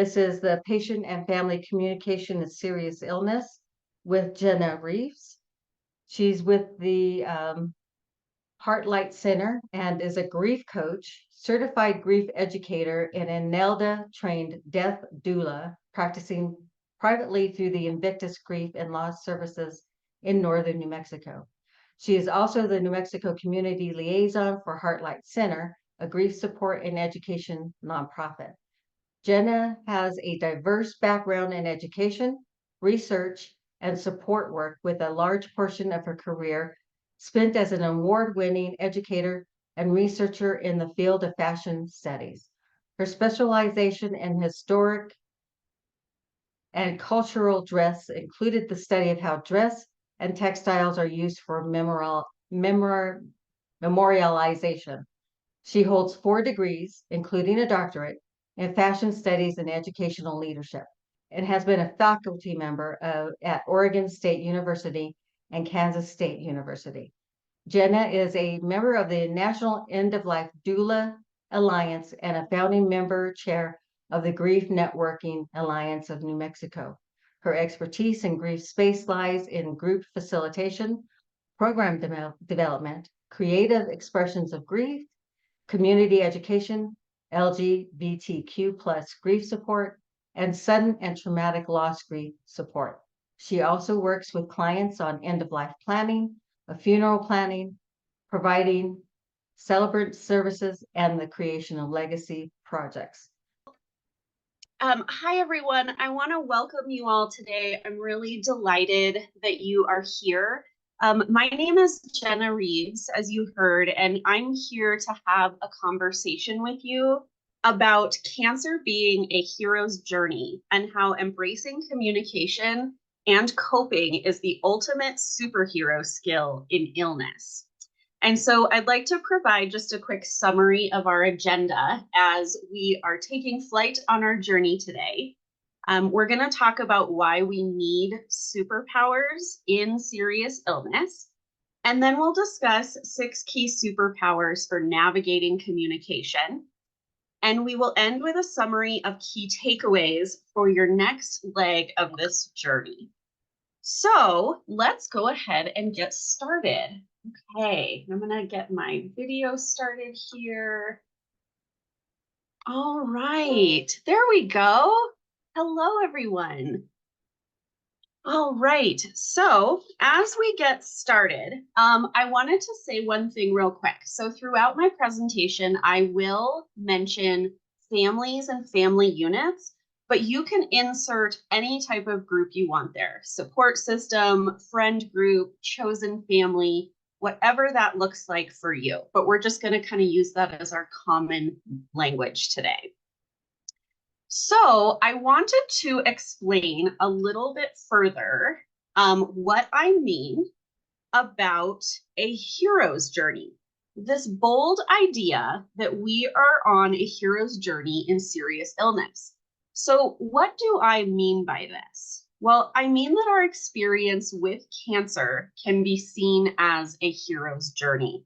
This is the Patient and Family Communication in Serious Illness with Genna Reeves. She's with the Heartlight Center and is a grief coach, certified grief educator, and a NELDA-trained death doula, practicing privately through the Invictus Grief and Loss Services in northern New Mexico. She is also the New Mexico Community Liaison for Heartlight Center, a grief support and education nonprofit. Genna has a diverse background in education, research, and support work, with a large portion of her career spent as an award-winning educator and researcher in the field of fashion studies. Her specialization in historic and cultural dress included the study of how dress and textiles are used for memorialization. She holds 4 degrees, including a doctorate, in fashion studies and educational leadership, and has been a faculty member at Oregon State University and Kansas State University. Genna is a member of the National End-of-Life Doula Alliance and a founding member chair of the Grief Networking Alliance of New Mexico. Her expertise in grief space lies in group facilitation, program development, creative expressions of grief, community education, LGBTQ+ grief support, and sudden and traumatic loss grief support. She also works with clients on end-of-life planning, funeral planning, providing celebrant services, and the creation of legacy projects. Hi, everyone. I want to welcome you all today. I'm really delighted that you are here. My name is Genna Reeves, as you heard, and I'm here to have a conversation with you about cancer being a hero's journey and how embracing communication and coping is the ultimate superhero skill in illness. And so I'd like to provide just a quick summary of our agenda as we are taking flight on our journey today. We're going to talk about why we need superpowers in serious illness. And then we'll discuss 6 key superpowers for navigating communication. And we will end with a summary of key takeaways for your next leg of this journey. So let's go ahead and get started. Okay, I'm going to get my video started here. All right, there we go. Hello, everyone. All right, so as we get started, I wanted to say one thing real quick. So throughout my presentation, I will mention families and family units, but you can insert any type of group you want there. Support system, friend group, chosen family, whatever that looks like for you. But we're just going to kind of use that as our common language today. So I wanted to explain a little bit further what I mean about a hero's journey. This bold idea that we are on a hero's journey in serious illness. So what do I mean by this? Well, I mean that our experience with cancer can be seen as a hero's journey.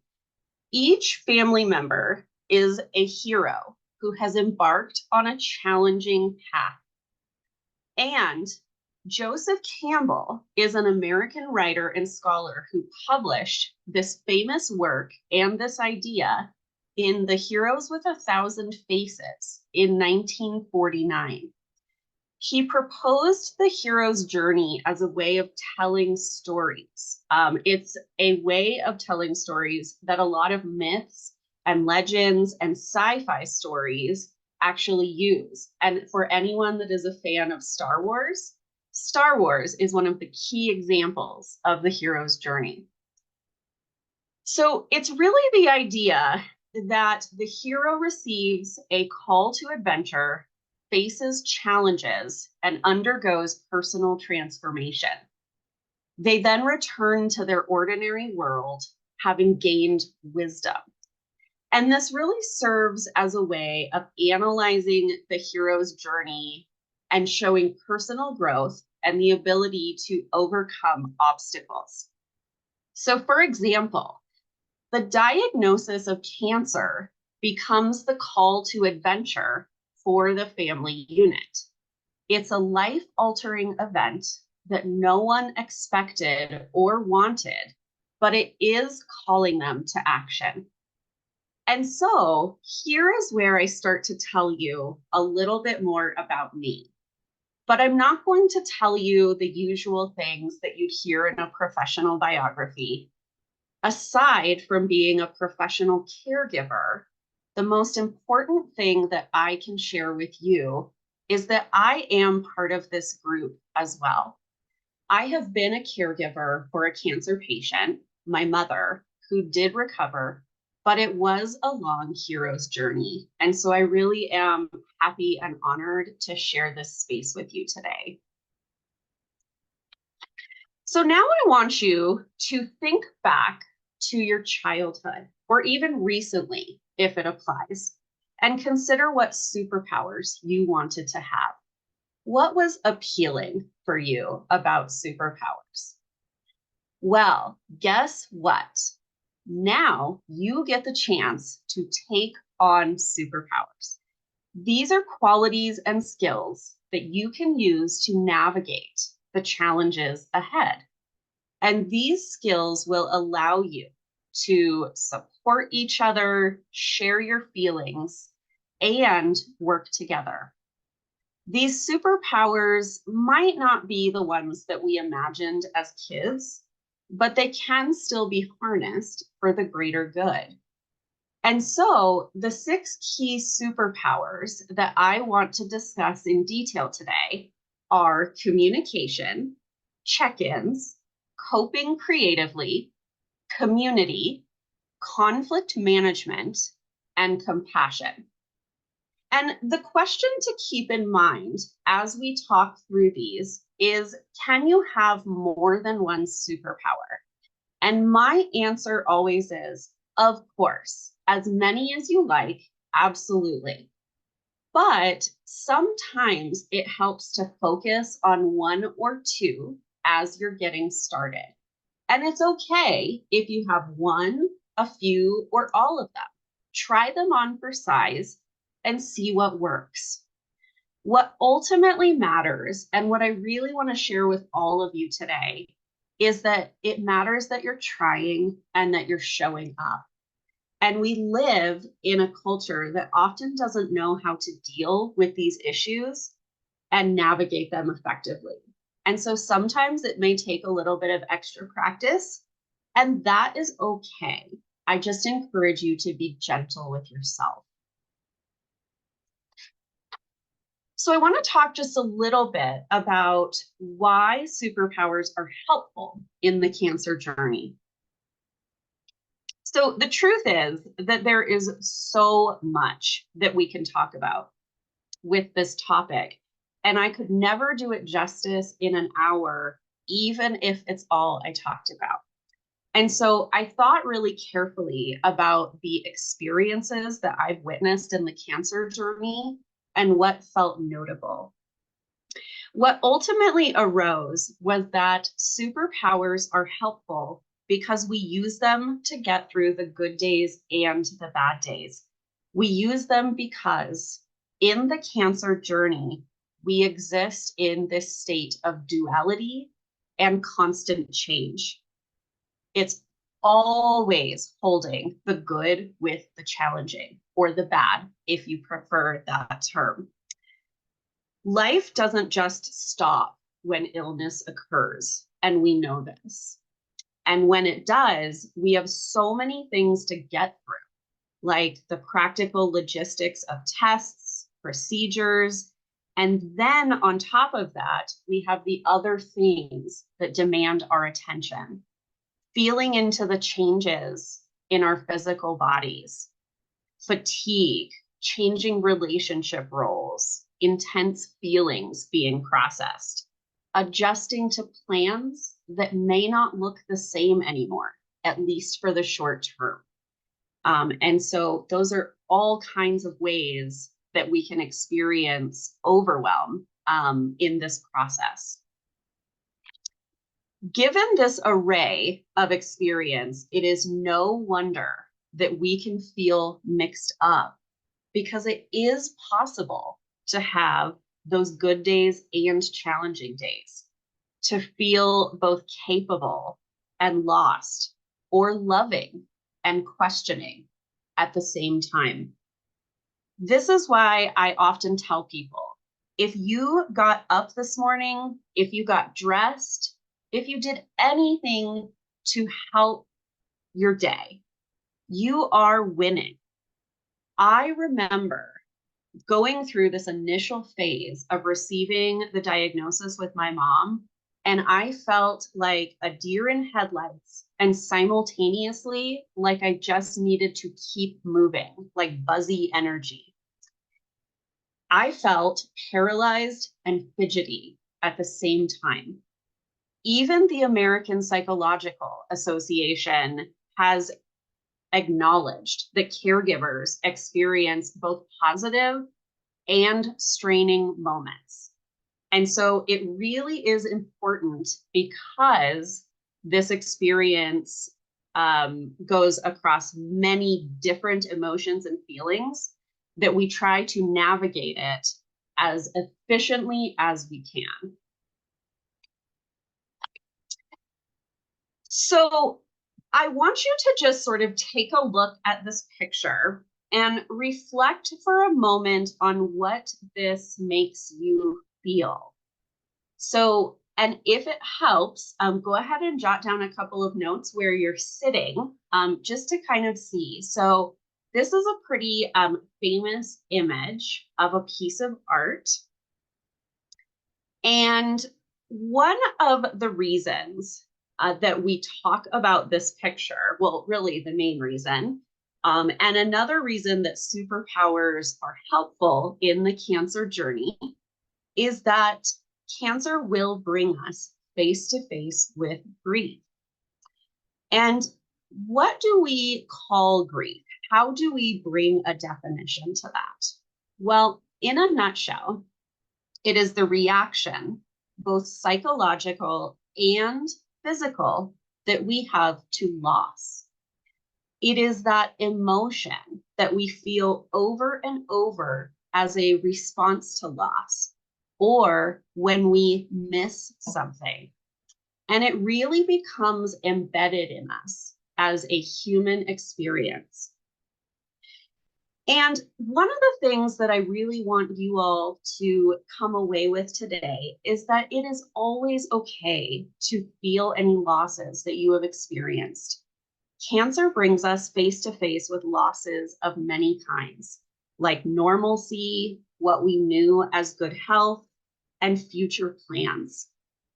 Each family member is a hero who has embarked on a challenging path. And Joseph Campbell is an American writer and scholar who published this famous work and this idea in The Heroes with 1,000 Faces in 1949. He proposed the hero's journey as a way of telling stories. It's a way of telling stories that a lot of myths and legends and sci-fi stories actually use. And for anyone that is a fan of Star Wars is one of the key examples of the hero's journey. So it's really the idea that the hero receives a call to adventure, faces challenges, and undergoes personal transformation. They then return to their ordinary world, having gained wisdom. And this really serves as a way of analyzing the hero's journey and showing personal growth and the ability to overcome obstacles. So, for example, the diagnosis of cancer becomes the call to adventure for the family unit. It's a life-altering event that no one expected or wanted, but it is calling them to action. And so here is where I start to tell you a little bit more about me. But I'm not going to tell you the usual things that you'd hear in a professional biography. Aside from being a professional caregiver, the most important thing that I can share with you is that I am part of this group as well. I have been a caregiver for a cancer patient, my mother, who did recover, but it was a long hero's journey. And so I really am happy and honored to share this space with you today. So now I want you to think back to your childhood, or even recently, if it applies, and consider what superpowers you wanted to have. What was appealing for you about superpowers? Well, guess what? Now you get the chance to take on superpowers. These are qualities and skills that you can use to navigate the challenges ahead. And these skills will allow you to support each other, share your feelings, and work together. These superpowers might not be the ones that we imagined as kids, but they can still be harnessed for the greater good. And so the 6 key superpowers that I want to discuss in detail today are communication, check-ins, coping creatively, community, conflict management, and compassion. And the question to keep in mind as we talk through these is, can you have more than one superpower? And my answer always is, of course, as many as you like, absolutely. But sometimes it helps to focus on 1 or 2 as you're getting started. And it's okay if you have 1, a few, or all of them. Try them on for size and see what works. What ultimately matters, and what I really want to share with all of you today, is that it matters that you're trying and that you're showing up. And we live in a culture that often doesn't know how to deal with these issues and navigate them effectively. And so sometimes it may take a little bit of extra practice, and that is okay. I just encourage you to be gentle with yourself. So I want to talk just a little bit about why superpowers are helpful in the cancer journey. So the truth is that there is so much that we can talk about with this topic, and I could never do it justice in an hour, even if it's all I talked about. And so I thought really carefully about the experiences that I've witnessed in the cancer journey and what felt notable. What ultimately arose was that superpowers are helpful because we use them to get through the good days and the bad days. We use them because in the cancer journey, we exist in this state of duality and constant change. It's always holding the good with the challenging, or the bad, if you prefer that term. Life doesn't just stop when illness occurs, and we know this. And when it does, we have so many things to get through, like the practical logistics of tests, procedures, and then on top of that, we have the other things that demand our attention. Feeling into the changes in our physical bodies, fatigue, changing relationship roles, intense feelings being processed, adjusting to plans that may not look the same anymore, at least for the short term. And so those are all kinds of ways that we can experience overwhelm in this process. Given this array of experience, it is no wonder that we can feel mixed up, because it is possible to have those good days and challenging days, to feel both capable and lost, or loving and questioning at the same time. This is why I often tell people, if you got up this morning, if you got dressed, if you did anything to help your day, you are winning. I remember going through this initial phase of receiving the diagnosis with my mom, and I felt like a deer in headlights, and simultaneously like I just needed to keep moving, like buzzy energy. I felt paralyzed and fidgety at the same time. Even the American Psychological Association has acknowledged that caregivers experience both positive and straining moments. And so it really is important, because this experience goes across many different emotions and feelings, that we try to navigate it as efficiently as we can. So I want you to just sort of take a look at this picture and reflect for a moment on what this makes you feel. So, and if it helps, go ahead and jot down a couple of notes where you're sitting, just to kind of see. So this is a pretty famous image of a piece of art. And one of the reasons that we talk about this picture, well, really the main reason, and another reason that superpowers are helpful in the cancer journey, is that cancer will bring us face to face with grief. And what do we call grief? How do we bring a definition to that? Well, in a nutshell, it is the reaction, both psychological and physical, that we have to loss. It is that emotion that we feel over and over as a response to loss, or when we miss something. And it really becomes embedded in us as a human experience. And one of the things that I really want you all to come away with today is that it is always okay to feel any losses that you have experienced. Cancer brings us face to face with losses of many kinds, like normalcy, what we knew as good health, and future plans.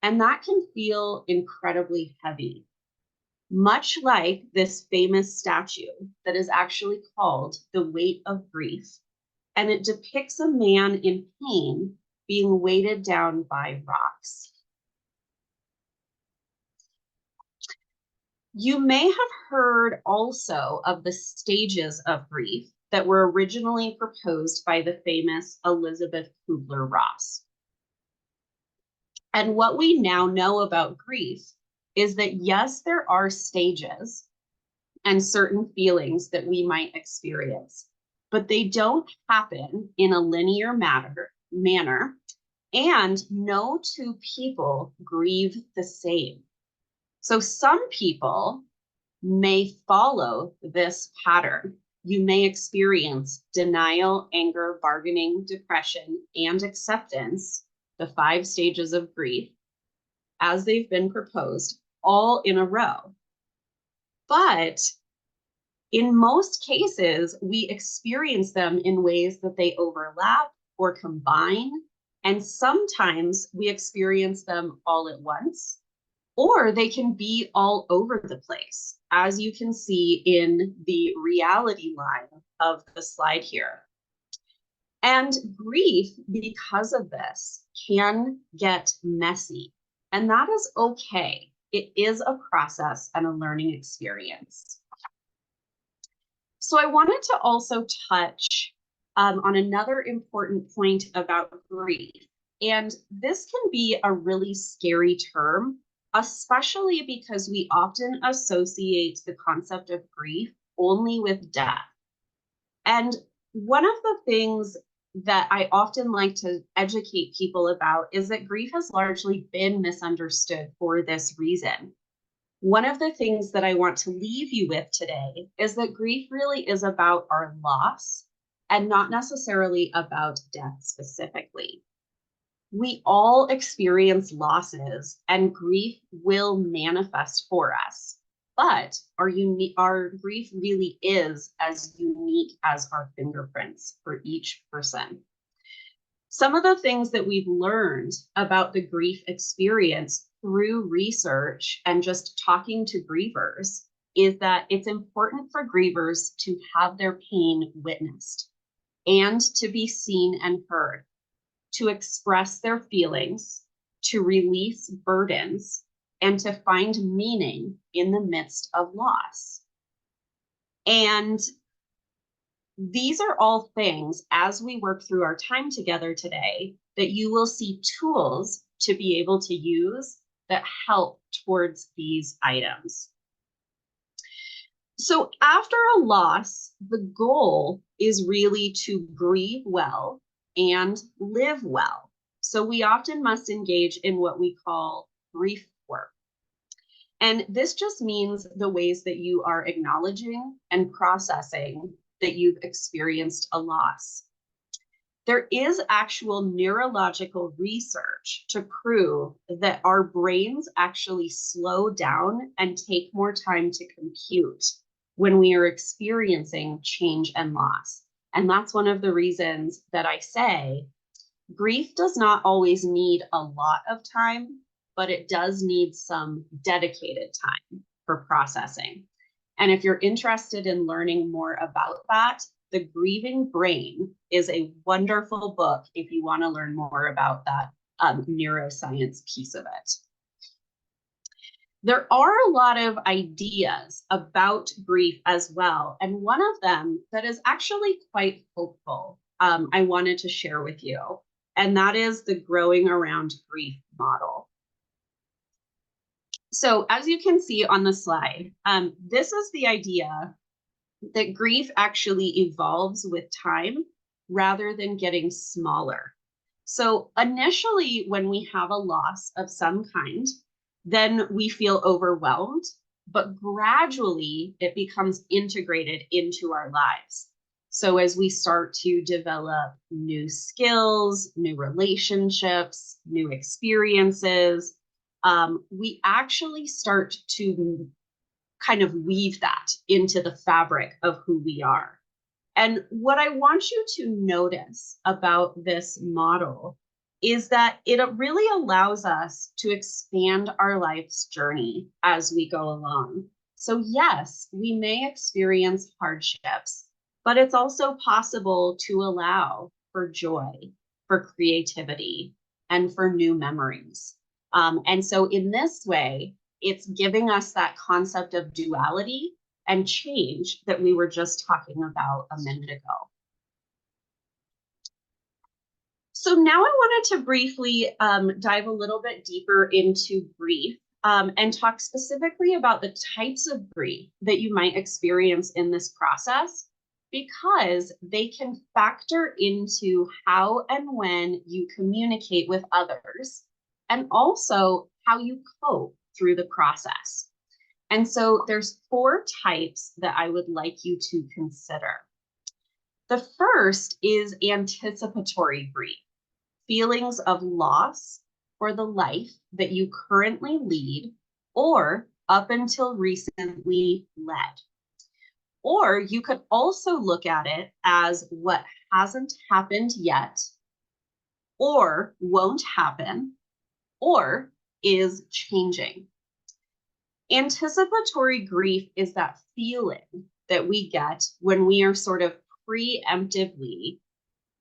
And that can feel incredibly heavy. Much like this famous statue that is actually called The Weight of Grief, and it depicts a man in pain being weighted down by rocks. You may have heard also of the stages of grief that were originally proposed by the famous Elizabeth Kubler-Ross. And what we now know about grief is that, yes, there are stages and certain feelings that we might experience, but they don't happen in a linear manner, and no two people grieve the same. So some people may follow this pattern. You may experience denial, anger, bargaining, depression, and acceptance, the 5 stages of grief, as they've been proposed, all in a row. But in most cases, we experience them in ways that they overlap or combine, and sometimes we experience them all at once, or they can be all over the place, as you can see in the reality line of the slide here. And grief, because of this, can get messy, and that is okay. It is a process and a learning experience. So I wanted to also touch on another important point about grief. And this can be a really scary term, especially because we often associate the concept of grief only with death. And one of the things that I often like to educate people about is that grief has largely been misunderstood for this reason. One of the things that I want to leave you with today is that grief really is about our loss and not necessarily about death specifically. We all experience losses and grief will manifest for us, but our grief really is as unique as our fingerprints for each person. Some of the things that we've learned about the grief experience through research and just talking to grievers is that it's important for grievers to have their pain witnessed and to be seen and heard, to express their feelings, to release burdens, and to find meaning in the midst of loss. And these are all things, as we work through our time together today, that you will see tools to be able to use that help towards these items. So after a loss, the goal is really to grieve well and live well. So we often must engage in what we call grief work. And this just means the ways that you are acknowledging and processing that you've experienced a loss. There is actual neurological research to prove that our brains actually slow down and take more time to compute when we are experiencing change and loss. And that's one of the reasons that I say grief does not always need a lot of time, but it does need some dedicated time for processing. And if you're interested in learning more about that, The Grieving Brain is a wonderful book if you want to learn more about that neuroscience piece of it. There are a lot of ideas about grief as well, and one of them that is actually quite hopeful I wanted to share with you, and that is the Growing Around Grief model. So as you can see on the slide, this is the idea that grief actually evolves with time rather than getting smaller. So initially, when we have a loss of some kind, then we feel overwhelmed, but gradually it becomes integrated into our lives. So as we start to develop new skills, new relationships, new experiences, we actually start to kind of weave that into the fabric of who we are. And what I want you to notice about this model is that it really allows us to expand our life's journey as we go along. So yes, we may experience hardships, but it's also possible to allow for joy, for creativity, and for new memories. And so in this way, it's giving us that concept of duality and change that we were just talking about a minute ago. So now I wanted to briefly dive a little bit deeper into grief and talk specifically about the types of grief that you might experience in this process, because they can factor into how and when you communicate with others, and also how you cope through the process. And so there's 4 types that I would like you to consider. The first is anticipatory grief, feelings of loss for the life that you currently lead or up until recently led. Or you could also look at it as what hasn't happened yet, or won't happen, or is changing. Anticipatory grief is that feeling that we get when we are sort of preemptively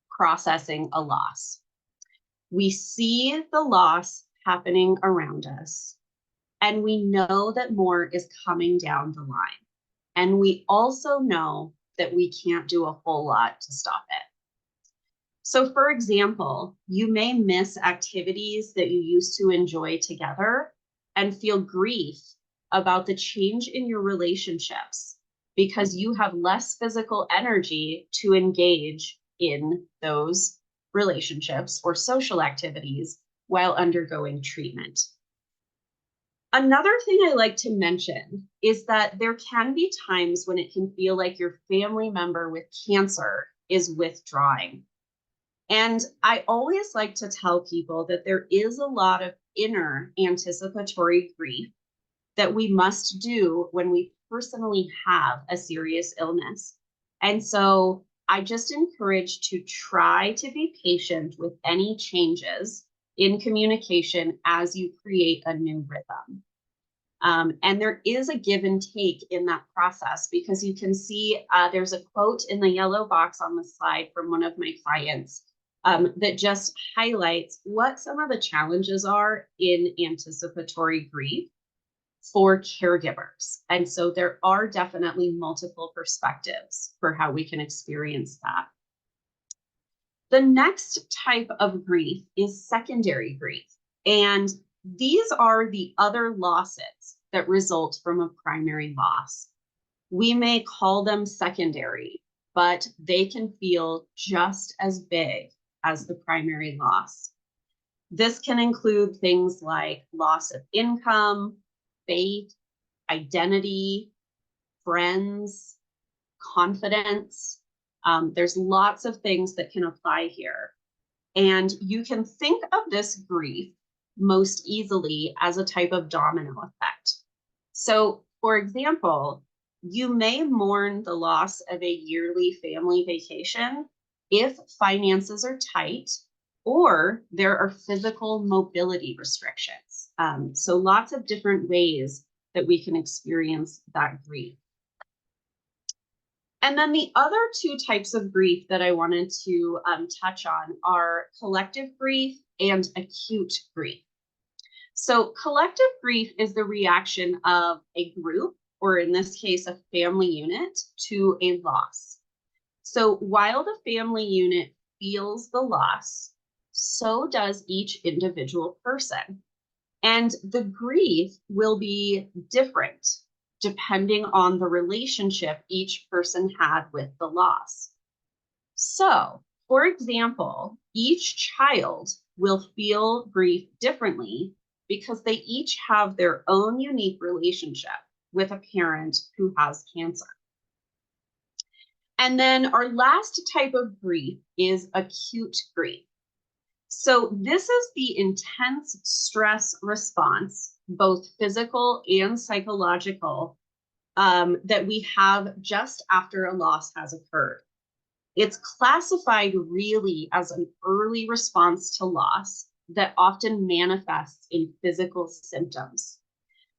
processing a loss. We see the loss happening around us, and we know that more is coming down the line. And we also know that we can't do a whole lot to stop it. So for example, you may miss activities that you used to enjoy together and feel grief about the change in your relationships because you have less physical energy to engage in those relationships or social activities while undergoing treatment. Another thing I like to mention is that there can be times when it can feel like your family member with cancer is withdrawing. And I always like to tell people that there is a lot of inner anticipatory grief that we must do when we personally have a serious illness. And so I just encourage to try to be patient with any changes in communication as you create a new rhythm. And there is a give and take in that process, because you can see there's a quote in the yellow box on the slide from one of my clients that just highlights what some of the challenges are in anticipatory grief for caregivers. And so there are definitely multiple perspectives for how we can experience that. The next type of grief is secondary grief. And these are the other losses that result from a primary loss. We may call them secondary, but they can feel just as big as the primary loss. This can include things like loss of income, faith, identity, friends, confidence. There's lots of things that can apply here. And you can think of this grief most easily as a type of domino effect. So, for example, you may mourn the loss of a yearly family vacation if finances are tight or there are physical mobility restrictions. So lots of different ways that we can experience that grief. And then the other two types of grief that I wanted to touch on are collective grief and acute grief. So collective grief is the reaction of a group, or in this case, a family unit, to a loss. So while the family unit feels the loss, so does each individual person. And the grief will be different depending on the relationship each person had with the loss. So, for example, each child will feel grief differently because they each have their own unique relationship with a parent who has cancer. And then our last type of grief is acute grief. So this is the intense stress response, both physical and psychological, that we have just after a loss has occurred. It's classified really as an early response to loss that often manifests in physical symptoms.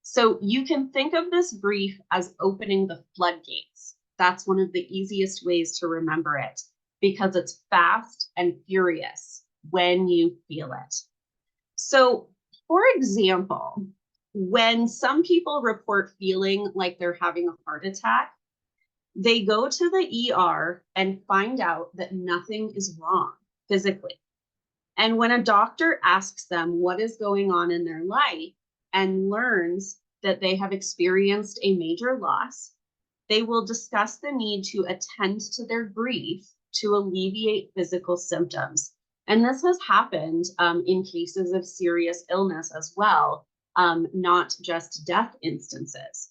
So you can think of this grief as opening the floodgates. That's one of the easiest ways to remember it, because it's fast and furious when you feel it. So, for example, when some people report feeling like they're having a heart attack, they go to the ER and find out that nothing is wrong physically. And when a doctor asks them what is going on in their life and learns that they have experienced a major loss, they will discuss the need to attend to their grief to alleviate physical symptoms. And this has happened in cases of serious illness as well, not just death instances.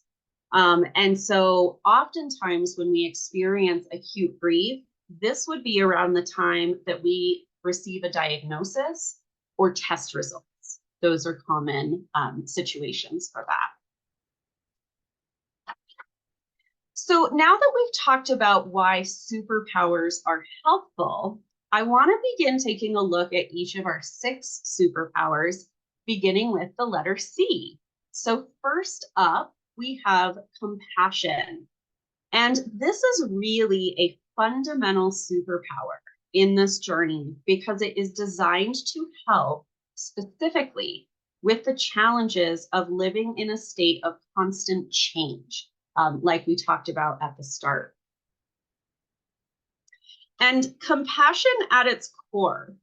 And so oftentimes when we experience acute grief, this would be around the time that we receive a diagnosis or test results. Those are common situations for that. So now that we've talked about why superpowers are helpful, I want to begin taking a look at each of our 6 superpowers, beginning with the letter C. So first up, we have compassion. And this is really a fundamental superpower in this journey because it is designed to help specifically with the challenges of living in a state of constant change, like we talked about at the start. And compassion at its core,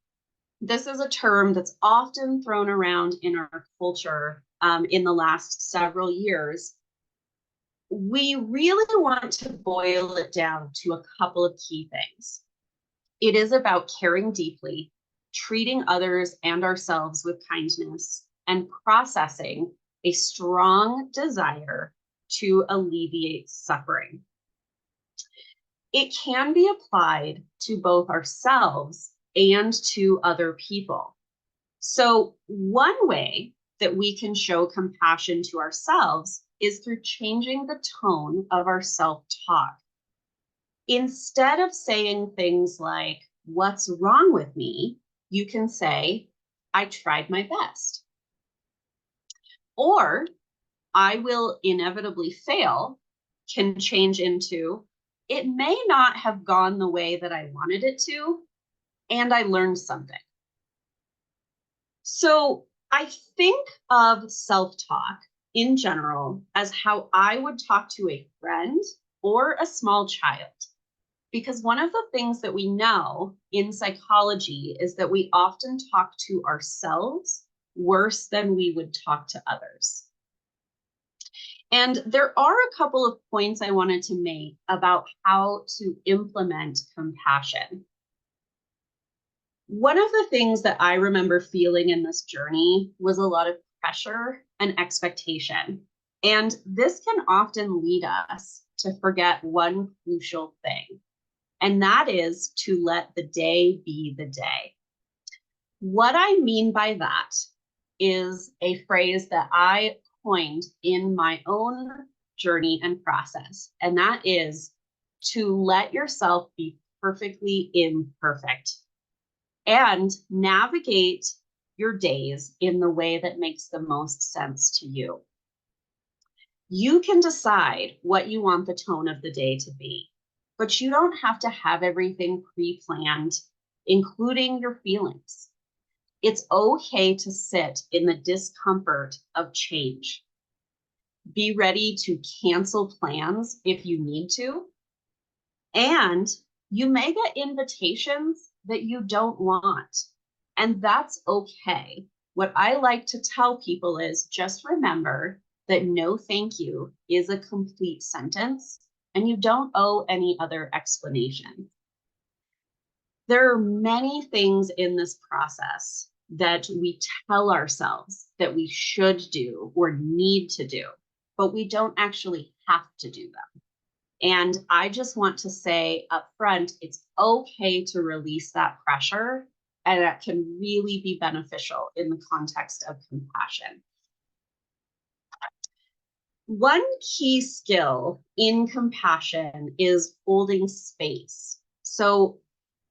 this is a term that's often thrown around in our culture in the last several years. We really want to boil it down to a couple of key things. It is about caring deeply, treating others and ourselves with kindness, and processing a strong desire to alleviate suffering. It can be applied to both ourselves and to other people. So, one way that we can show compassion to ourselves is through changing the tone of our self-talk. Instead of saying things like, "What's wrong with me?" you can say, "I tried my best." Or, "I will inevitably fail," can change into, "It may not have gone the way that I wanted it to, and I learned something." So I think of self-talk in general as how I would talk to a friend or a small child. Because one of the things that we know in psychology is that we often talk to ourselves worse than we would talk to others. And there are a couple of points I wanted to make about how to implement compassion. One of the things that I remember feeling in this journey was a lot of pressure and expectation. And this can often lead us to forget one crucial thing, and that is to let the day be the day. What I mean by that is a phrase that I coined in my own journey and process, and that is to let yourself be perfectly imperfect and navigate your days in the way that makes the most sense to you. You can decide what you want the tone of the day to be, but you don't have to have everything pre-planned, including your feelings. It's okay to sit in the discomfort of change. Be ready to cancel plans if you need to. And you may get invitations that you don't want, and that's okay. What I like to tell people is just remember that no thank you is a complete sentence, and you don't owe any other explanation. There are many things in this process that we tell ourselves that we should do or need to do, but we don't actually have to do them. And I just want to say up front, it's okay to release that pressure, and that can really be beneficial in the context of compassion. One key skill in compassion is holding space. So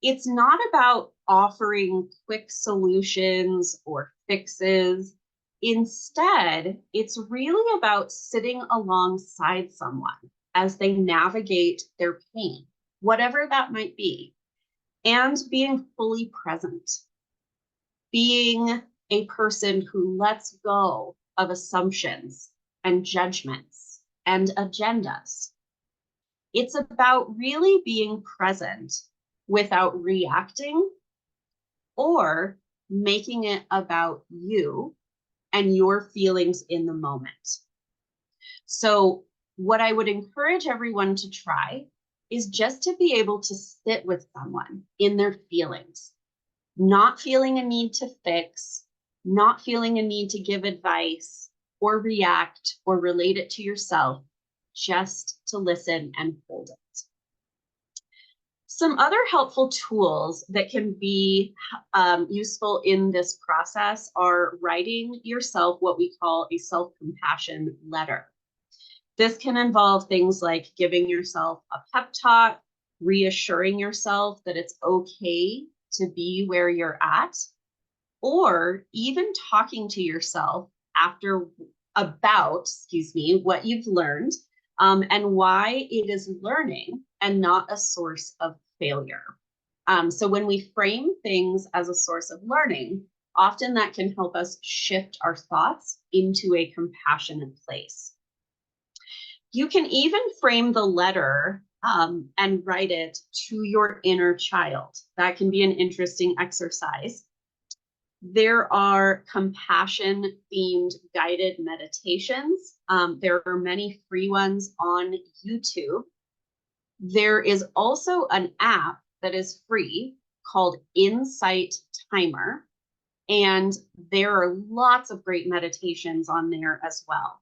it's not about offering quick solutions or fixes. Instead, it's really about sitting alongside someone as they navigate their pain, whatever that might be, and being fully present, being a person who lets go of assumptions and judgments and agendas. It's about really being present without reacting or making it about you and your feelings in the moment. So what I would encourage everyone to try is just to be able to sit with someone in their feelings, not feeling a need to fix, not feeling a need to give advice or react or relate it to yourself, just to listen and hold it. Some other helpful tools that can be useful in this process are writing yourself what we call a self-compassion letter. This can involve things like giving yourself a pep talk, reassuring yourself that it's okay to be where you're at, or even talking to yourself about what you've learned and why it is learning and not a source of failure. So when we frame things as a source of learning, often that can help us shift our thoughts into a compassionate place. You can even frame the letter and write it to your inner child. That can be an interesting exercise. There are compassion-themed guided meditations. There are many free ones on YouTube. There is also an app that is free called Insight Timer. And there are lots of great meditations on there as well.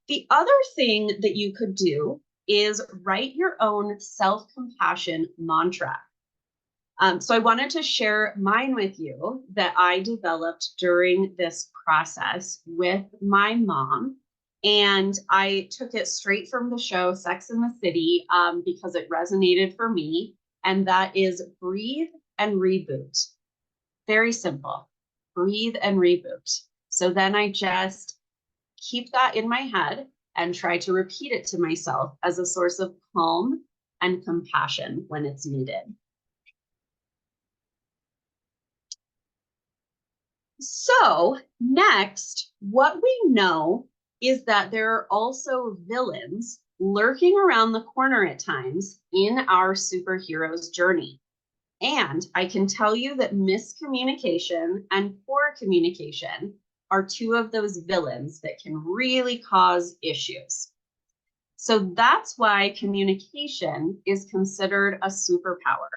The other thing that you could do is write your own self-compassion mantra. So I wanted to share mine with you that I developed during this process with my mom. And I took it straight from the show Sex and the City because it resonated for me. And that is breathe and reboot. Very simple. Breathe and reboot. So then I just keep that in my head and try to repeat it to myself as a source of calm and compassion when it's needed. So next, what we know is that there are also villains lurking around the corner at times in our superhero's journey. And I can tell you that miscommunication and poor communication are two of those villains that can really cause issues. So that's why communication is considered a superpower,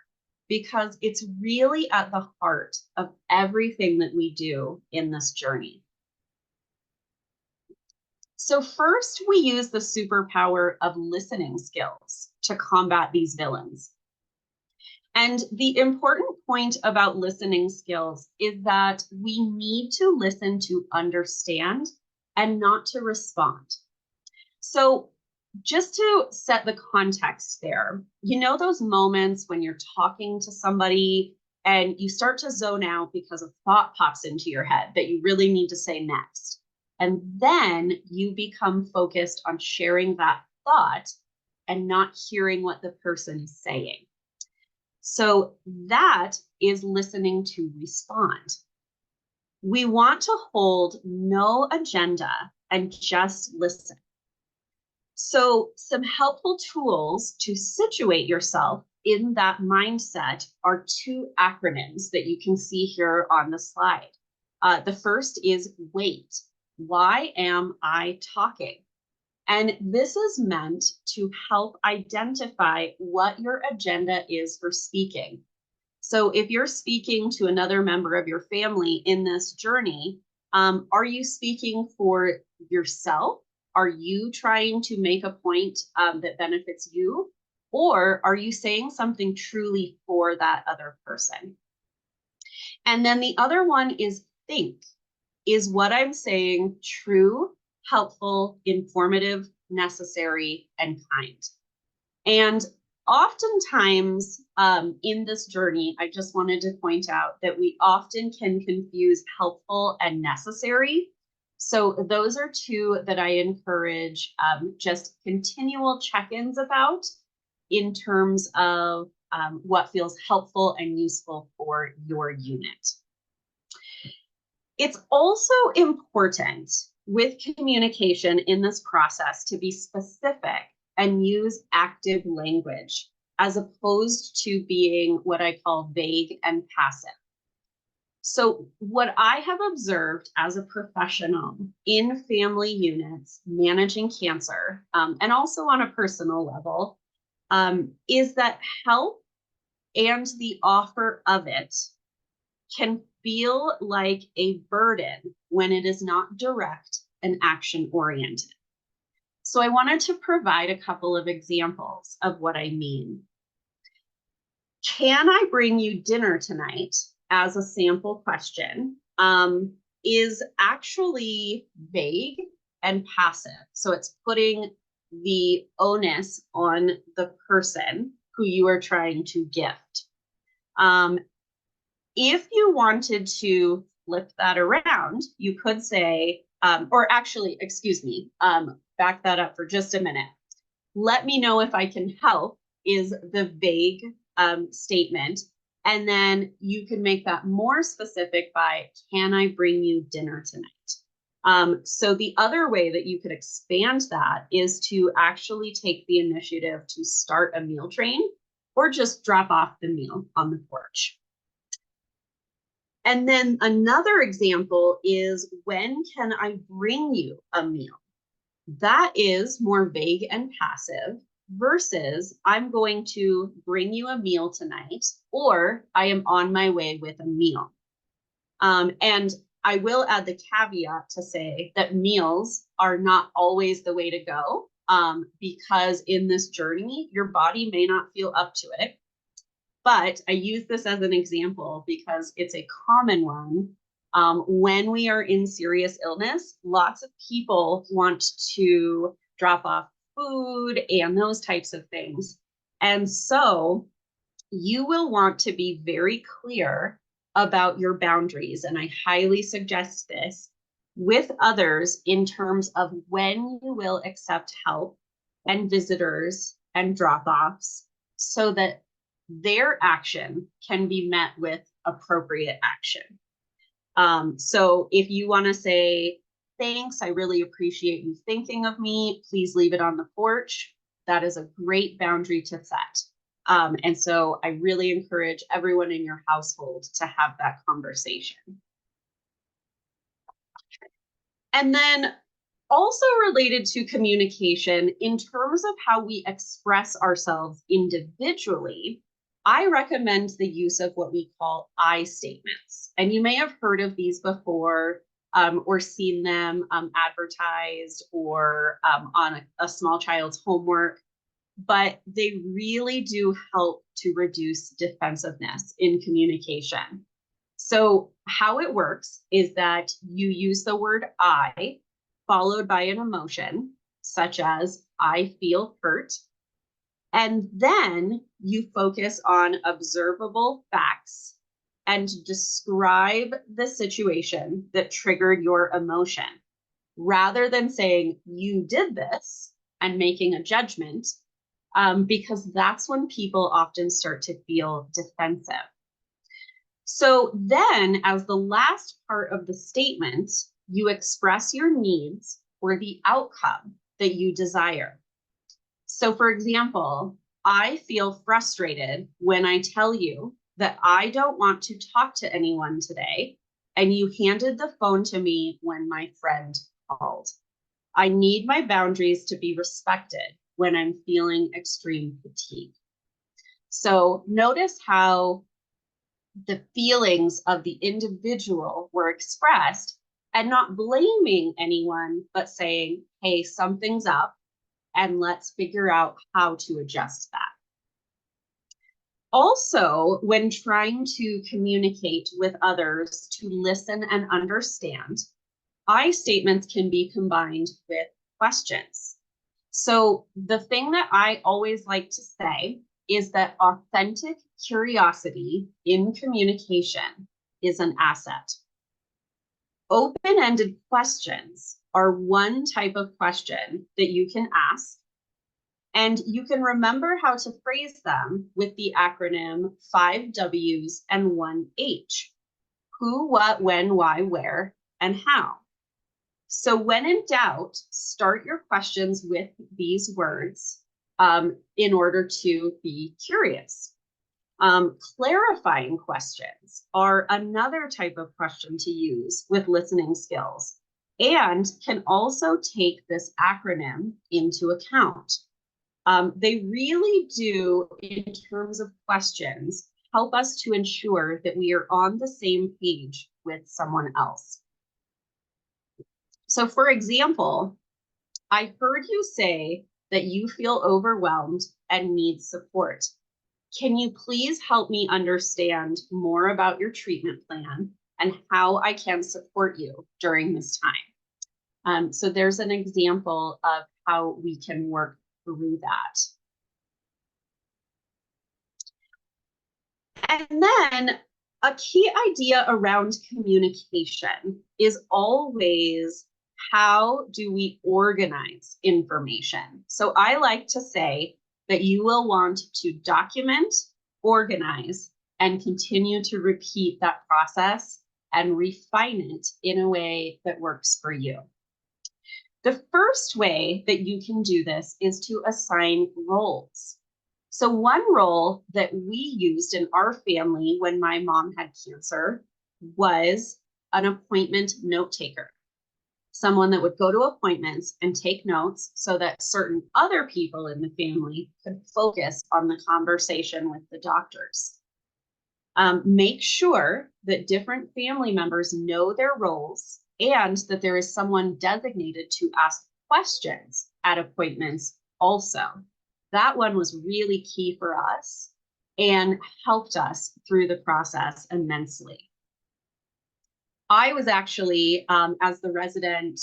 because it's really at the heart of everything that we do in this journey. So first, we use the superpower of listening skills to combat these villains. And the important point about listening skills is that we need to listen to understand and not to respond. So just to set the context there, you know those moments when you're talking to somebody and you start to zone out because a thought pops into your head that you really need to say next. And then you become focused on sharing that thought and not hearing what the person is saying. So that is listening to respond. We want to hold no agenda and just listen. So some helpful tools to situate yourself in that mindset are two acronyms that you can see here on the slide. The first is WAIT. Why am I talking? And this is meant to help identify what your agenda is for speaking. So if you're speaking to another member of your family in this journey, are you speaking for yourself? Are you trying to make a point that benefits you? Or are you saying something truly for that other person? And then the other one is think. Is what I'm saying true, helpful, informative, necessary, and kind? And oftentimes in this journey, I just wanted to point out that we often can confuse helpful and necessary. So those are two that I encourage just continual check-ins about in terms of what feels helpful and useful for your unit. It's also important with communication in this process to be specific and use active language as opposed to being what I call vague and passive. So what I have observed as a professional in family units managing cancer, and also on a personal level, is that help and the offer of it can feel like a burden when it is not direct and action oriented. So I wanted to provide a couple of examples of what I mean. Can I bring you dinner tonight as a sample question is actually vague and passive. So it's putting the onus on the person who you are trying to gift. If you wanted to flip that around, you could say, or actually, excuse me, back that up for just a minute. Let me know if I can help is the vague statement. And then you can make that more specific by, can I bring you dinner tonight? So the other way that you could expand that is to actually take the initiative to start a meal train or just drop off the meal on the porch. And then another example is, when can I bring you a meal? That is more vague and passive. versus I'm going to bring you a meal tonight, or I am on my way with a meal. And I will add the caveat to say that meals are not always the way to go, because in this journey, your body may not feel up to it. But I use this as an example because it's a common one. When we are in serious illness, lots of people want to drop off food and those types of things. And so you will want to be very clear about your boundaries. And I highly suggest this with others in terms of when you will accept help and visitors and drop-offs so that their action can be met with appropriate action. So if you want to say, thanks, I really appreciate you thinking of me, please leave it on the porch. That is a great boundary to set. And so I really encourage everyone in your household to have that conversation. And then also related to communication, in terms of how we express ourselves individually, I recommend the use of what we call I statements. And you may have heard of these before, or seen them advertised or on a small child's homework, but they really do help to reduce defensiveness in communication. So how it works is that you use the word I followed by an emotion, such as I feel hurt. And then you focus on observable facts and describe the situation that triggered your emotion, rather than saying you did this and making a judgment, because that's when people often start to feel defensive. So then, as the last part of the statement, you express your needs or the outcome that you desire. So for example, I feel frustrated when I tell you that I don't want to talk to anyone today, and you handed the phone to me when my friend called. I need my boundaries to be respected when I'm feeling extreme fatigue. So notice how the feelings of the individual were expressed, and not blaming anyone, but saying, hey, something's up, and let's figure out how to adjust that. Also, when trying to communicate with others to listen and understand, I statements can be combined with questions. So the thing that I always like to say is that authentic curiosity in communication is an asset. Open-ended questions are one type of question that you can ask, and you can remember how to phrase them with the acronym 5 W's and 1 H: who, what, when, why, where, and how. So when in doubt, start your questions with these words in order to be curious. Clarifying questions are another type of question to use with listening skills, and can also take this acronym into account. They really do, in terms of questions, help us to ensure that we are on the same page with someone else. So for example, I heard you say that you feel overwhelmed and need support. Can you please help me understand more about your treatment plan and how I can support you during this time? So there's an example of how we can work through that. And then a key idea around communication is always, how do we organize information? So I like to say that you will want to document, organize, and continue to repeat that process and refine it in a way that works for you. The first way that you can do this is to assign roles. So one role that we used in our family when my mom had cancer was an appointment note taker. someone that would go to appointments and take notes so that certain other people in the family could focus on the conversation with the doctors. Make sure that different family members know their roles and that there is someone designated to ask questions at appointments also. That one was really key for us and helped us through the process immensely. I was actually, as the resident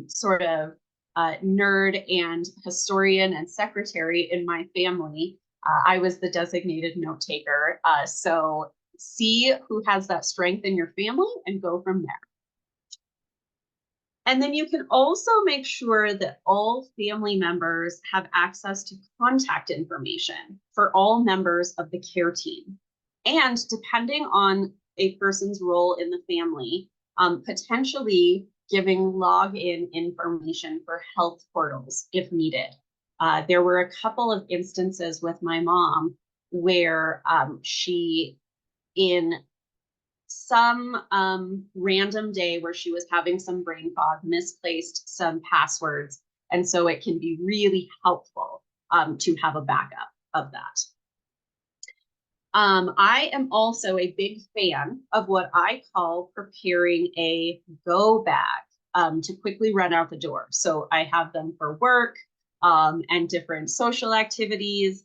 sort of nerd and historian and secretary in my family, I was the designated note taker. So see who has that strength in your family and go from there. And then you can also make sure that all family members have access to contact information for all members of the care team. And depending on a person's role in the family, potentially giving login information for health portals if needed. There were a couple of instances with my mom where she, in some random day where she was having some brain fog, misplaced some passwords. And so it can be really helpful to have a backup of that. I am also a big fan of what I call preparing a go bag to quickly run out the door. So I have them for work and different social activities.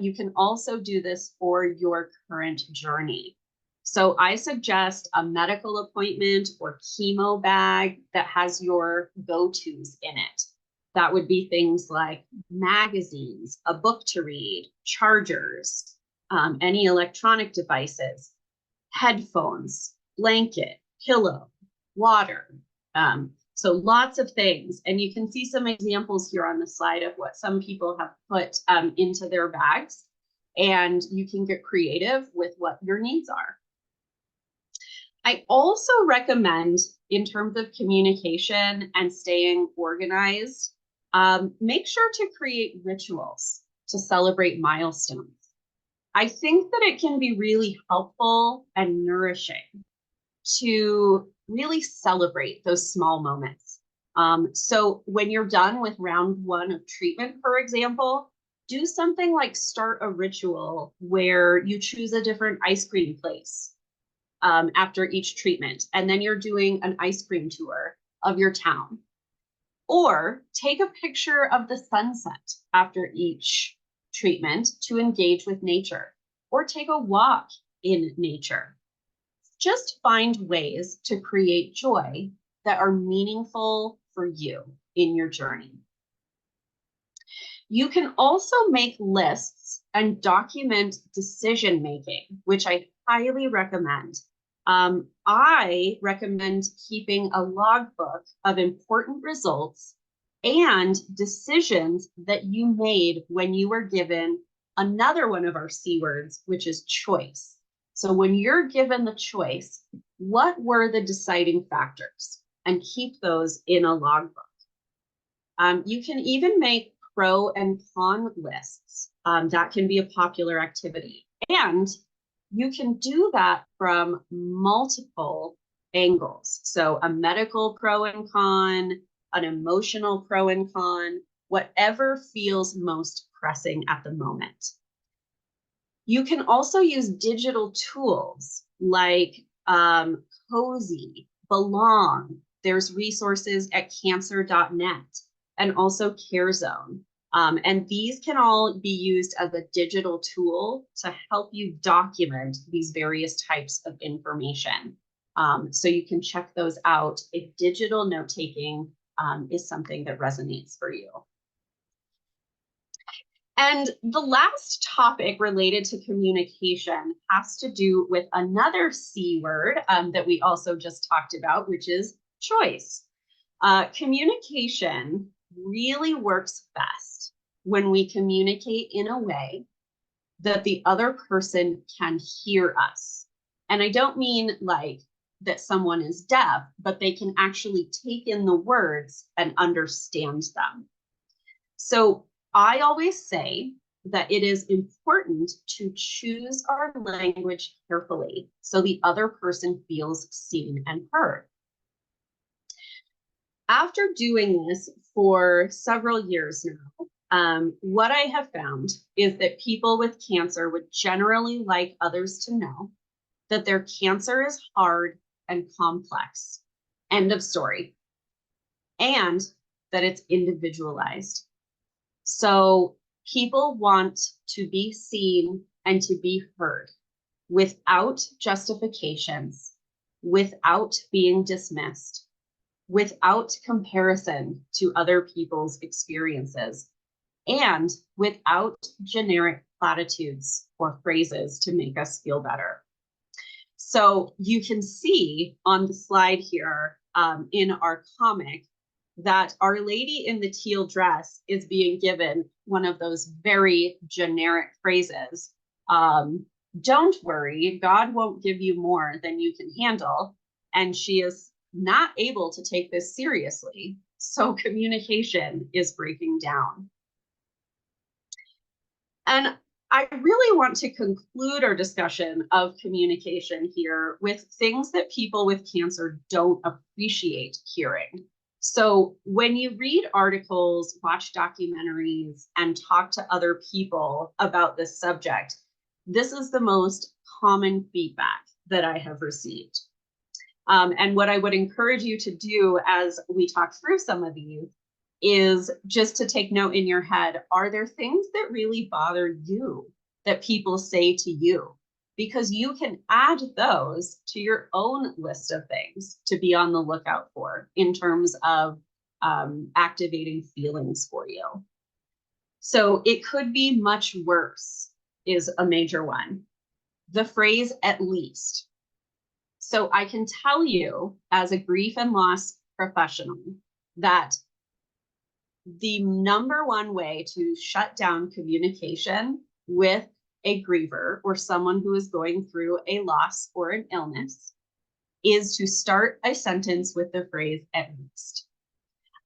You can also do this for your current journey. So I suggest a medical appointment or chemo bag that has your go-tos in it. That would be things like magazines, a book to read, chargers, any electronic devices, headphones, blanket, pillow, water. So lots of things. And you can see some examples here on the slide of what some people have put into their bags. And you can get creative with what your needs are. I also recommend, in terms of communication and staying organized, make sure to create rituals to celebrate milestones. I think that it can be really helpful and nourishing to really celebrate those small moments. So when you're done with round 1 of treatment, for example, do something like start a ritual where you choose a different ice cream place after each treatment, and then you're doing an ice cream tour of your town. Or take a picture of the sunset after each treatment to engage with nature, or take a walk in nature. Just find ways to create joy that are meaningful for you in your journey. You can also make lists and document decision making, which I highly recommend. I recommend keeping a logbook of important results and decisions that you made when you were given another one of our C words, which is choice. So when you're given the choice, what were the deciding factors? And keep those in a logbook. You can even make pro and con lists. That can be a popular activity. And you can do that from multiple angles. So a medical pro and con, an emotional pro and con, whatever feels most pressing at the moment. You can also use digital tools like Cozy, Belong. There's resources at cancer.net and also CareZone. And these can all be used as a digital tool to help you document these various types of information. So you can check those out if digital note-taking is something that resonates for you. And the last topic related to communication has to do with another C word that we also just talked about, which is choice. Communication really works best when we communicate in a way that the other person can hear us. And I don't mean like that someone is deaf, but they can actually take in the words and understand them. So I always say that it is important to choose our language carefully so the other person feels seen and heard. After doing this for several years now, what I have found is that people with cancer would generally like others to know that their cancer is hard and complex. End of story. And that it's individualized. So people want to be seen and to be heard without justifications, without being dismissed, without comparison to other people's experiences, and without generic platitudes or phrases to make us feel better. So you can see on the slide here in our comic that Our Lady in the teal dress is being given one of those very generic phrases. Don't worry, God won't give you more than you can handle. And she is not able to take this seriously. So communication is breaking down. And I really want to conclude our discussion of communication here with things that people with cancer don't appreciate hearing. So when you read articles, watch documentaries, and talk to other people about this subject, this is the most common feedback that I have received. And what I would encourage you to do as we talk through some of these is just to take note in your head, are there things that really bother you that people say to you? Because you can add those to your own list of things to be on the lookout for in terms of activating feelings for you. So it could be much worse is a major one. The phrase "at least." So I can tell you as a grief and loss professional that the number one way to shut down communication with a griever or someone who is going through a loss or an illness is to start a sentence with the phrase "at least."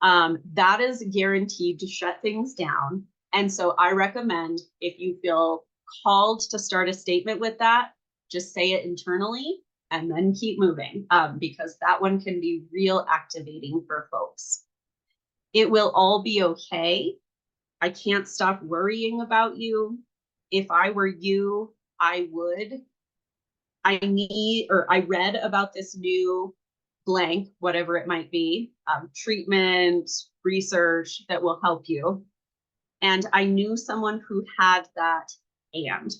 That is guaranteed to shut things down. And so I recommend, if you feel called to start a statement with that, just say it internally and then keep moving, because that one can be real activating for folks. It will all be okay. I can't stop worrying about you. If I were you, I would. I read about this new blank, whatever it might be, treatment, research that will help you. And I knew someone who had that. And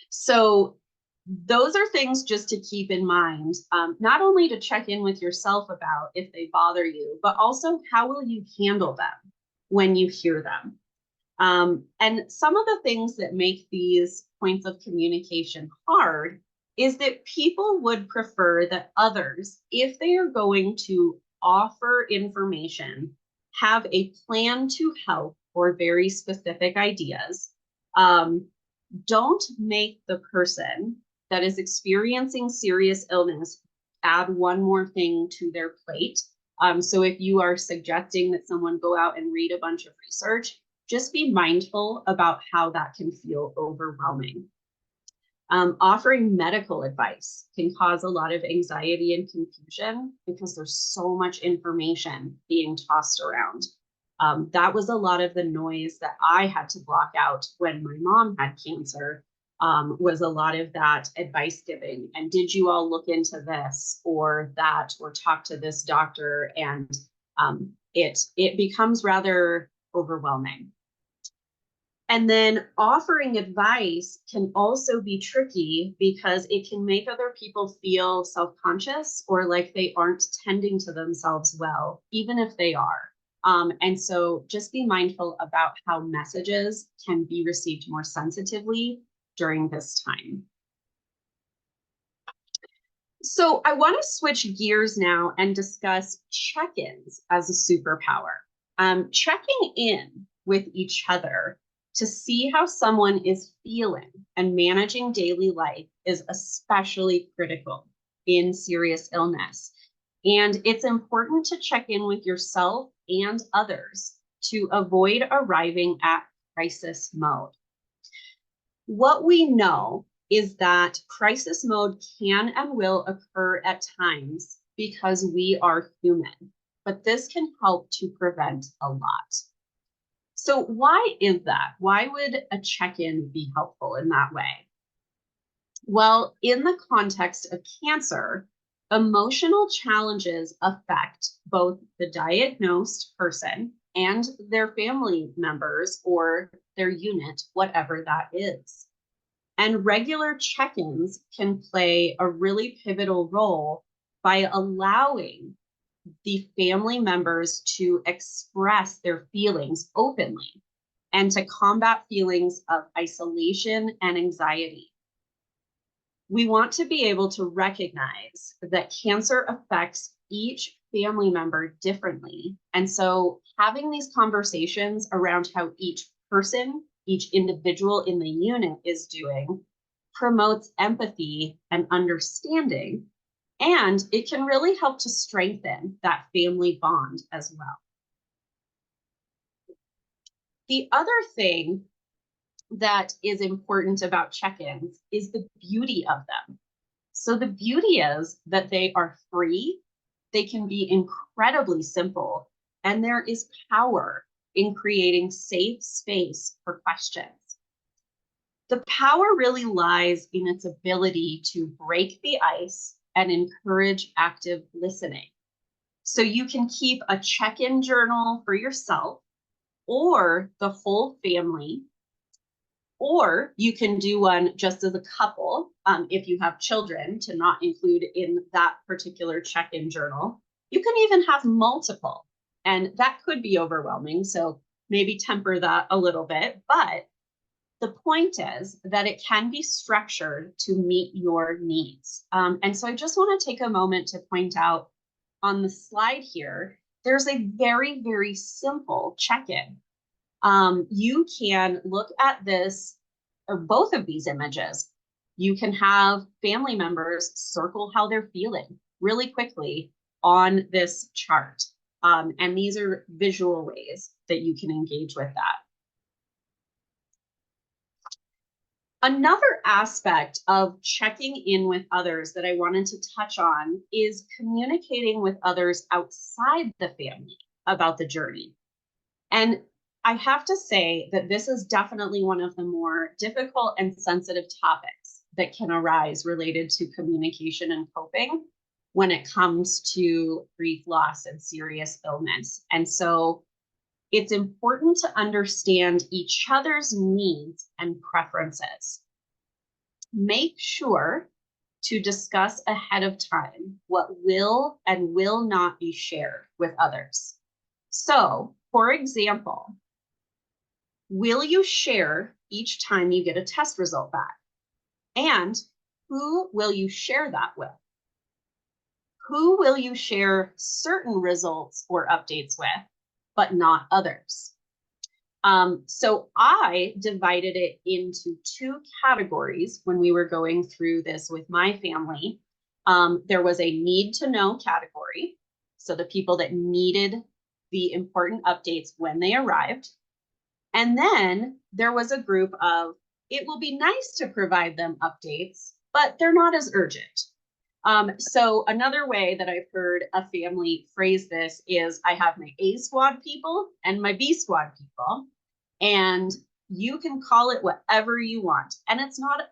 so those are things just to keep in mind, not only to check in with yourself about if they bother you, but also how will you handle them when you hear them. And some of the things that make these points of communication hard is that people would prefer that others, if they are going to offer information, have a plan to help or very specific ideas. Don't make the person that is experiencing serious illness add one more thing to their plate. So if you are suggesting that someone go out and read a bunch of research, just be mindful about how that can feel overwhelming. Offering medical advice can cause a lot of anxiety and confusion because there's so much information being tossed around. That was a lot of the noise that I had to block out when my mom had cancer, was a lot of that advice giving. And did you all look into this or that, or talk to this doctor? And it becomes rather overwhelming. And then offering advice can also be tricky because it can make other people feel self-conscious or like they aren't tending to themselves well, even if they are. And so just be mindful about how messages can be received more sensitively during this time. So I want to switch gears now and discuss check-ins as a superpower. Checking in with each other to see how someone is feeling and managing daily life is especially critical in serious illness. And it's important to check in with yourself and others to avoid arriving at crisis mode. What we know is that crisis mode can and will occur at times because we are human, but this can help to prevent a lot. So why is that? Why would a check-in be helpful in that way? Well, in the context of cancer, emotional challenges affect both the diagnosed person and their family members or their unit, whatever that is. And regular check-ins can play a really pivotal role by allowing the family members to express their feelings openly and to combat feelings of isolation and anxiety. We want to be able to recognize that cancer affects each family member differently. And so having these conversations around how each person, each individual in the unit is doing promotes empathy and understanding. And it can really help to strengthen that family bond as well. The other thing that is important about check-ins is the beauty of them. So the beauty is that they are free, they can be incredibly simple, and there is power in creating safe space for questions. The power really lies in its ability to break the ice and encourage active listening. So you can keep a check-in journal for yourself or the whole family, or you can do one just as a couple if you have children to not include in that particular check-in journal. You can even have multiple, and that could be overwhelming. So maybe temper that a little bit, but the point is that it can be structured to meet your needs. And so I just want to take a moment to point out on the slide here, there's a very, very simple check-in. You can look at this or both of these images. You can have family members circle how they're feeling really quickly on this chart. And these are visual ways that you can engage with that. Another aspect of checking in with others that I wanted to touch on is communicating with others outside the family about the journey. And I have to say that this is definitely one of the more difficult and sensitive topics that can arise related to communication and coping when it comes to grief, loss, and serious illness. And so it's important to understand each other's needs and preferences. Make sure to discuss ahead of time what will and will not be shared with others. So, for example, will you share each time you get a test result back? And who will you share that with? Who will you share certain results or updates with, but not others? So I divided it into two categories when we were going through this with my family. There was a need to know category. So the people that needed the important updates when they arrived. And then there was a group of, it will be nice to provide them updates, but they're not as urgent. So another way that I've heard a family phrase this is I have my A squad people and my B squad people, and you can call it whatever you want. And it's not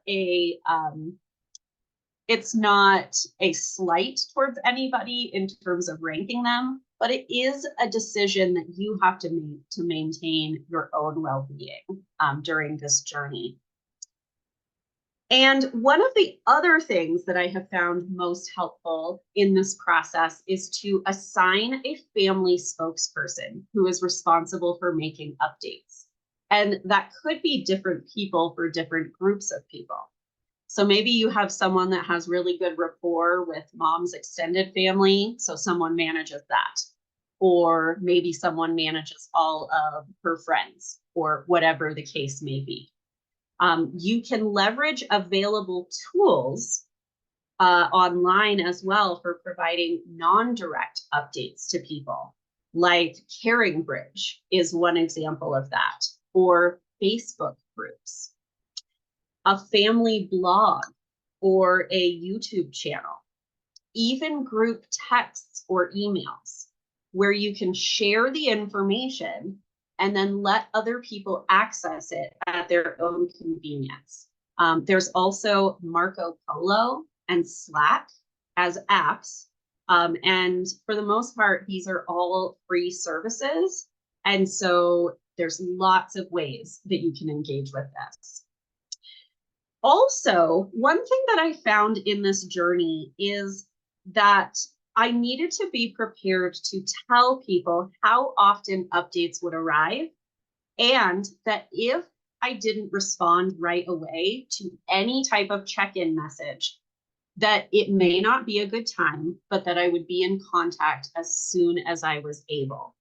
a slight towards anybody in terms of ranking them, but it is a decision that you have to make to maintain your own well-being during this journey. And one of the other things that I have found most helpful in this process is to assign a family spokesperson who is responsible for making updates. And that could be different people for different groups of people. So maybe you have someone that has really good rapport with mom's extended family, so someone manages that. Or maybe someone manages all of her friends, or whatever the case may be. You can leverage available tools online as well for providing non-direct updates to people, like Caring Bridge is one example of that, or Facebook groups, a family blog, or a YouTube channel. even group texts or emails where you can share the information and then let other people access it at their own convenience. There's also Marco Polo and Slack as apps. And for the most part, these are all free services. And so there's lots of ways that you can engage with this. Also, one thing that I found in this journey is that I needed to be prepared to tell people how often updates would arrive, and that if I didn't respond right away to any type of check-in message, that it may not be a good time, but that I would be in contact as soon as I was able.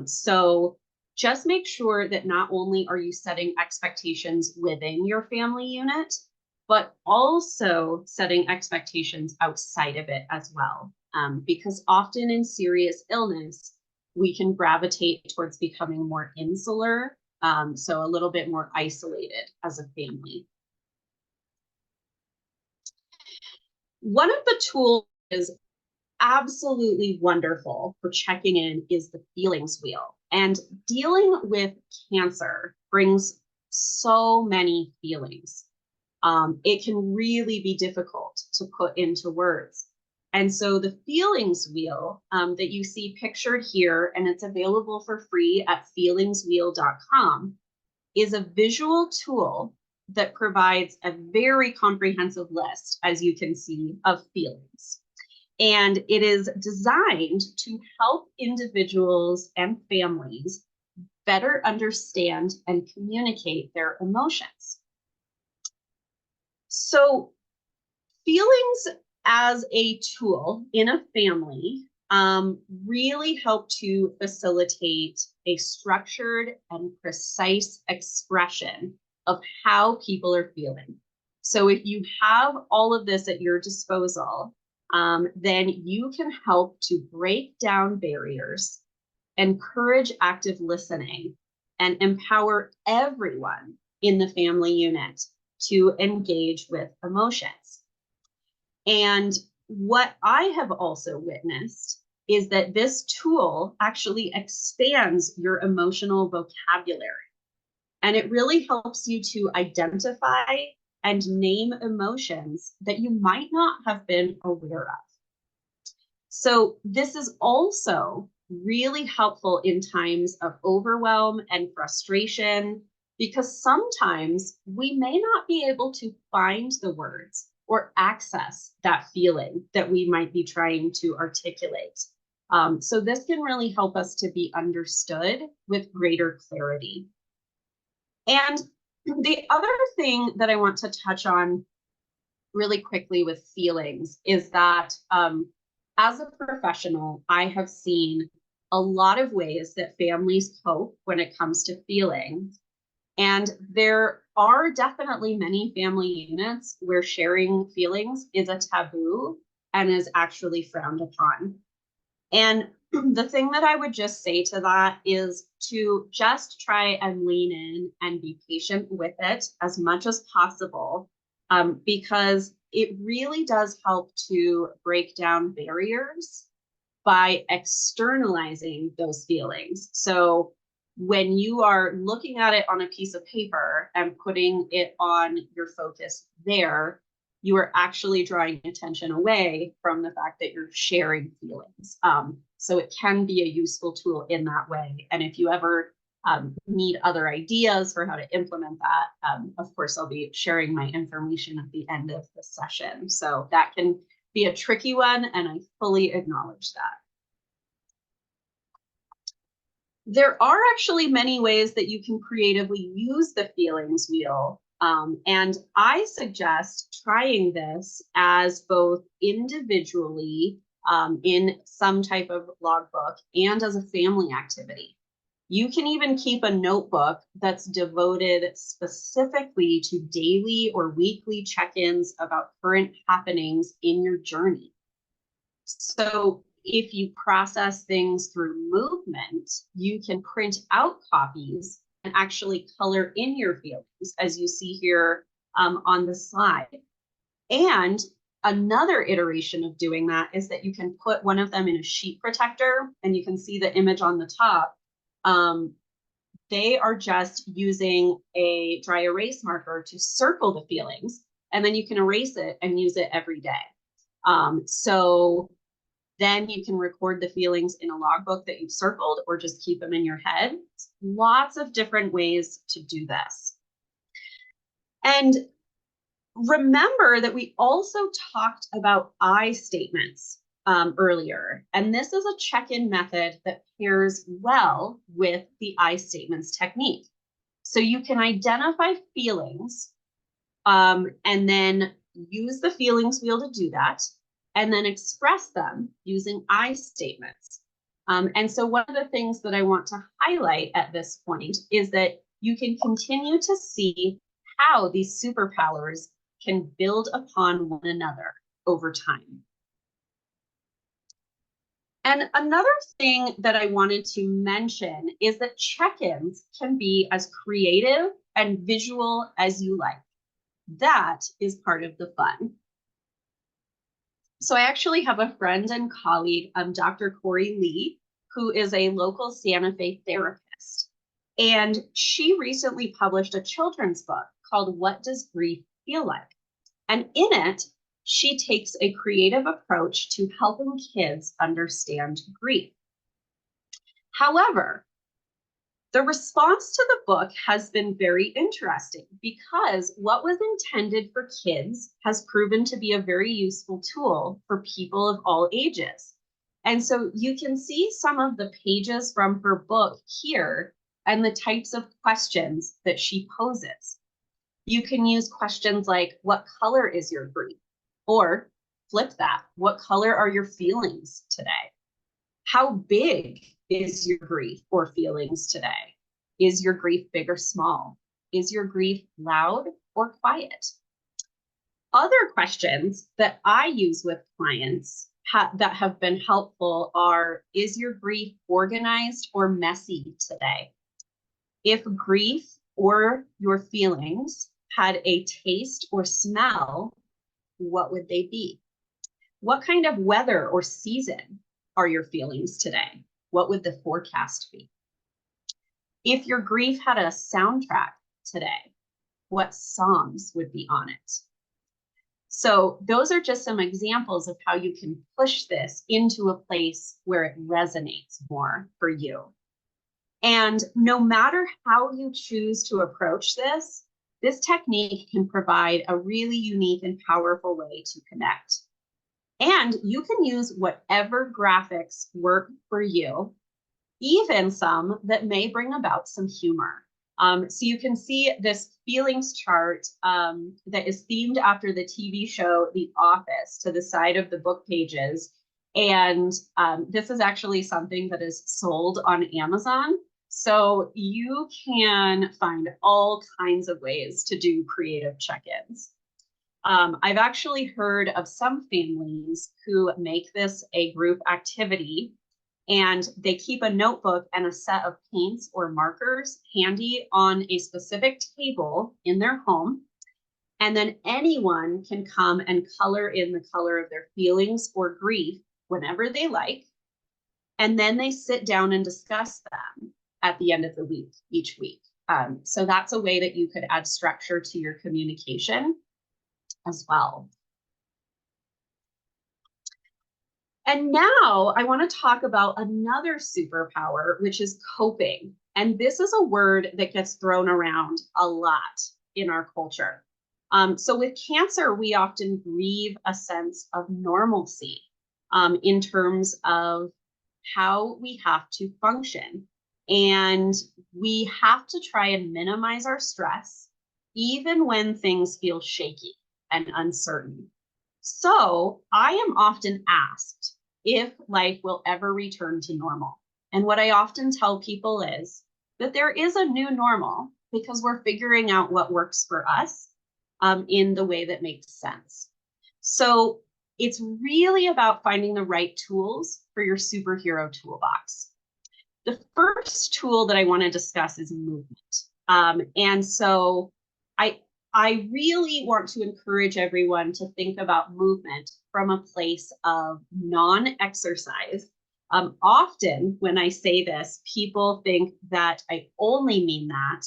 So just make sure that not only are you setting expectations within your family unit, but also setting expectations outside of it as well. Because often in serious illness, we can gravitate towards becoming more insular, so a little bit more isolated as a family. One of the tools is absolutely wonderful for checking in is the feelings wheel. And dealing with cancer brings so many feelings. It can really be difficult to put into words. And so the feelings wheel that you see pictured here, and it's available for free at feelingswheel.com, is a visual tool that provides a very comprehensive list, as you can see, of feelings. And it is designed to help individuals and families better understand and communicate their emotions. So feelings as a tool in a family really help to facilitate a structured and precise expression of how people are feeling. So if you have all of this at your disposal, then you can help to break down barriers, encourage active listening, and empower everyone in the family unit to engage with emotions. And what I have also witnessed is that this tool actually expands your emotional vocabulary. And it really helps you to identify and name emotions that you might not have been aware of. So this is also really helpful in times of overwhelm and frustration, because sometimes we may not be able to find the words or access that feeling that we might be trying to articulate. So this can really help us to be understood with greater clarity. And the other thing that I want to touch on really quickly with feelings is that as a professional, I have seen a lot of ways that families cope when it comes to feelings. And there are definitely many family units where sharing feelings is a taboo and is actually frowned upon. And the thing that I would just say to that is to just try and lean in and be patient with it as much as possible, because it really does help to break down barriers by externalizing those feelings. So when you are looking at it on a piece of paper and putting it on your focus there, you are actually drawing attention away from the fact that you're sharing feelings. So it can be a useful tool in that way. And if you ever need other ideas for how to implement that, of course, I'll be sharing my information at the end of the session. So that can be a tricky one, and I fully acknowledge that. There are actually many ways that you can creatively use the feelings wheel. And I suggest trying this as both individually in some type of logbook and as a family activity. You can even keep a notebook that's devoted specifically to daily or weekly check-ins about current happenings in your journey. So if you process things through movement, you can print out copies and actually color in your feelings, as you see here on the slide. And Another iteration of doing that is that you can put one of them in a sheet protector, and you can see the image on the top. They are just using a dry erase marker to circle the feelings, and then you can erase it and use it every day. So then you can record the feelings in a logbook that you've circled, or just keep them in your head. Lots of different ways to do this. And remember that we also talked about I statements earlier, and this is a check-in method that pairs well with the I statements technique. So you can identify feelings and then use the feelings wheel to do that, and then express them using I statements. And so one of the things that I want to highlight at this point is that you can continue to see how these superpowers can build upon one another over time. And another thing that I wanted to mention is that check-ins can be as creative and visual as you like. That is part of the fun. So I actually have a friend and colleague, Dr. Corey Lee, who is a local Santa Fe therapist. And she recently published a children's book called What Does Grief Feel Like? And in it, she takes a creative approach to helping kids understand grief. However, the response to the book has been very interesting, because what was intended for kids has proven to be a very useful tool for people of all ages. And so you can see some of the pages from her book here and the types of questions that she poses. You can use questions like, what color is your grief? Or flip that, what color are your feelings today? How big is your grief or feelings today? Is your grief big or small? Is your grief loud or quiet? Other questions that I use with clients that have been helpful are, is your grief organized or messy today? If grief or your feelings had a taste or smell, what would they be? What kind of weather or season are your feelings today? What would the forecast be? If your grief had a soundtrack today, what songs would be on it? So those are just some examples of how you can push this into a place where it resonates more for you. And no matter how you choose to approach this, this technique can provide a really unique and powerful way to connect. And you can use whatever graphics work for you, even some that may bring about some humor. So you can see this feelings chart that is themed after the TV show The Office to the side of the book pages. And this is actually something that is sold on Amazon. So you can find all kinds of ways to do creative check-ins. I've actually heard of some families who make this a group activity, and they keep a notebook and a set of paints or markers handy on a specific table in their home. And then anyone can come and color in the color of their feelings or grief whenever they like. And then they sit down and discuss them at the end of the week, each week. So that's a way that you could add structure to your communication as well. And now I want to talk about another superpower, which is coping. And this is a word that gets thrown around a lot in our culture. So with cancer, we often grieve a sense of normalcy in terms of how we have to function. And we have to try and minimize our stress, even when things feel shaky and uncertain. So I am often asked if life will ever return to normal. And what I often tell people is that there is a new normal, because we're figuring out what works for us in the way that makes sense. So it's really about finding the right tools for your superhero toolbox. The first tool that I want to discuss is movement. And so I really want to encourage everyone to think about movement from a place of non-exercise. Often when I say this, people think that I only mean that,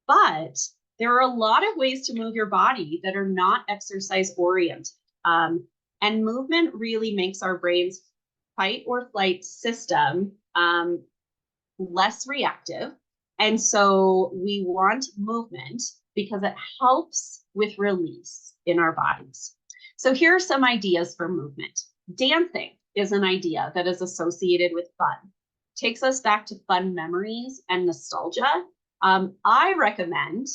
but there are a lot of ways to move your body that are not exercise oriented. And movement really makes our brain's fight or flight system less reactive. And so we want movement because it helps with release in our bodies. So here are some ideas for movement. Dancing is an idea that is associated with fun. Takes us back to fun memories and nostalgia. I recommend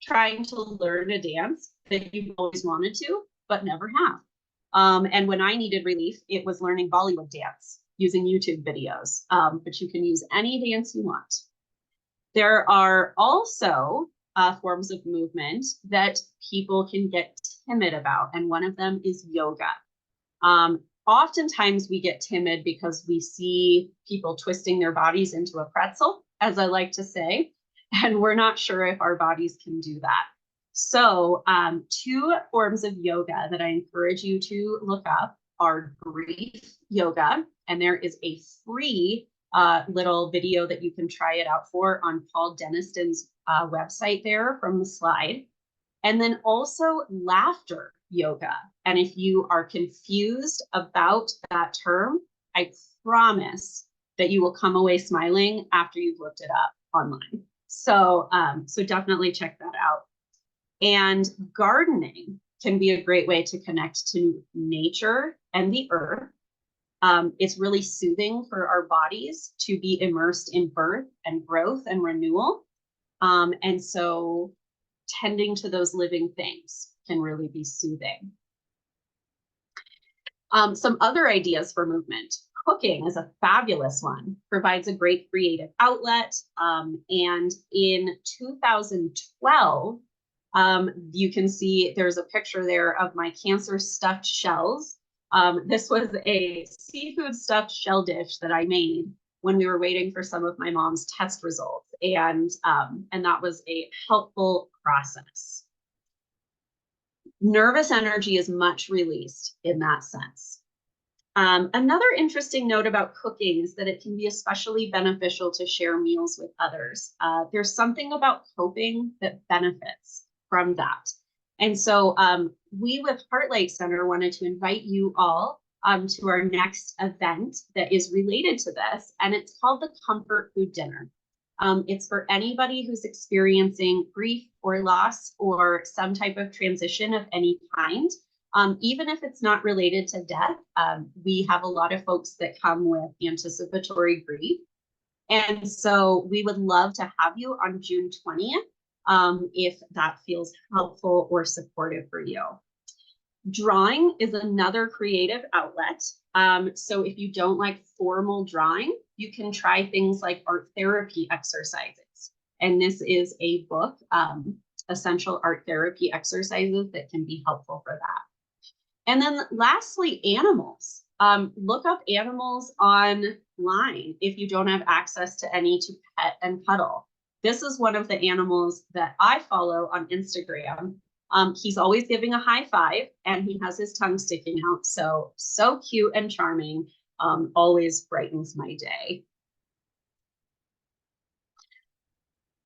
trying to learn a dance that you've always wanted to, but never have. And when I needed relief, it was learning Bollywood dance using YouTube videos, but you can use any dance you want. There are also forms of movement that people can get timid about, and one of them is yoga. Oftentimes we get timid because we see people twisting their bodies into a pretzel, as I like to say, and we're not sure if our bodies can do that. So two forms of yoga that I encourage you to look up are grief yoga, and there is a free little video that you can try it out for on Paul Deniston's website there from the slide. And then also laughter yoga. And if you are confused about that term, I promise that you will come away smiling after you've looked it up online. So, so definitely check that out. And gardening can be a great way to connect to nature and the earth. It's really soothing for our bodies to be immersed in birth and growth and renewal. And so tending to those living things can really be soothing. Some other ideas for movement. Cooking is a fabulous one, provides a great creative outlet. And in 2012, you can see there's a picture there of my cancer stuffed shells. This was a seafood stuffed shell dish that I made when we were waiting for some of my mom's test results. And that was a helpful process. Nervous energy is much released in that sense. Another interesting note about cooking is that it can be especially beneficial to share meals with others. There's something about coping that benefits from that. And so we with Heartlight Center wanted to invite you all to our next event that is related to this, and it's called the Comfort Food Dinner. It's for anybody who's experiencing grief or loss or some type of transition of any kind. Even if it's not related to death, we have a lot of folks that come with anticipatory grief. And so we would love to have you on June 20th, if that feels helpful or supportive for you. Drawing is another creative outlet. So if you don't like formal drawing, you can try things like art therapy exercises. And this is a book, Essential Art Therapy Exercises, that can be helpful for that. And then lastly, animals. Look up animals online if you don't have access to any to pet and cuddle. This is one of the animals that I follow on Instagram. He's always giving a high five and he has his tongue sticking out. So cute and charming. Always brightens my day.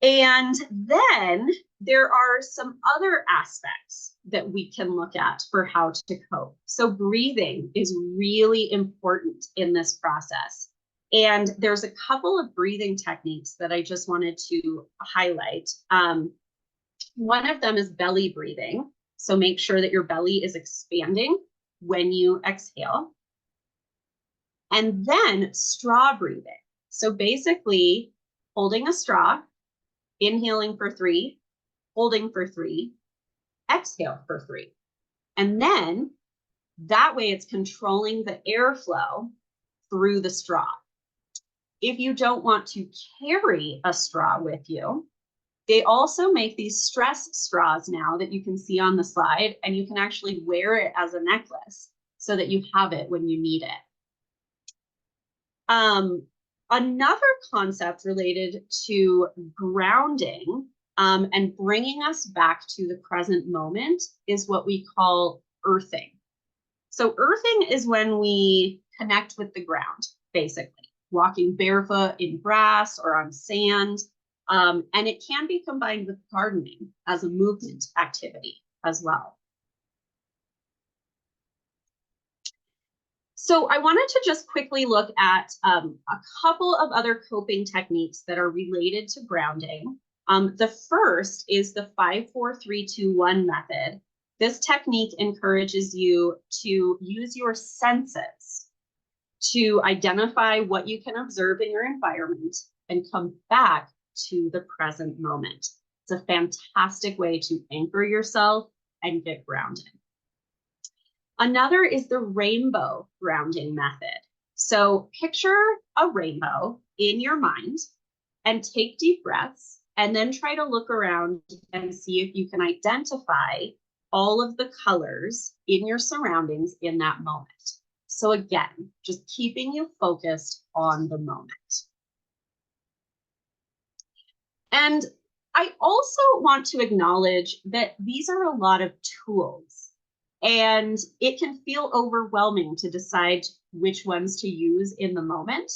And then there are some other aspects that we can look at for how to cope. So breathing is really important in this process. And there's a couple of breathing techniques that I just wanted to highlight. One of them is belly breathing. So make sure that your belly is expanding when you exhale. And then straw breathing. So basically holding a straw, inhaling for 3, holding for 3, exhale for 3. And then that way it's controlling the airflow through the straw. If you don't want to carry a straw with you, they also make these stress straws now that you can see on the slide, and you can actually wear it as a necklace so that you have it when you need it. Another concept related to grounding And bringing us back to the present moment is what we call earthing. So earthing is when we connect with the ground, basically, walking barefoot in grass or on sand. And it can be combined with gardening as a movement activity as well. So I wanted to just quickly look at a couple of other coping techniques that are related to grounding. The first is the 5-4-3-2-1 method. This technique encourages you to use your senses to identify what you can observe in your environment and come back to the present moment. It's a fantastic way to anchor yourself and get grounded. Another is the rainbow grounding method. So picture a rainbow in your mind and take deep breaths and then try to look around and see if you can identify all of the colors in your surroundings in that moment. So again, just keeping you focused on the moment. And I also want to acknowledge that these are a lot of tools, and it can feel overwhelming to decide which ones to use in the moment.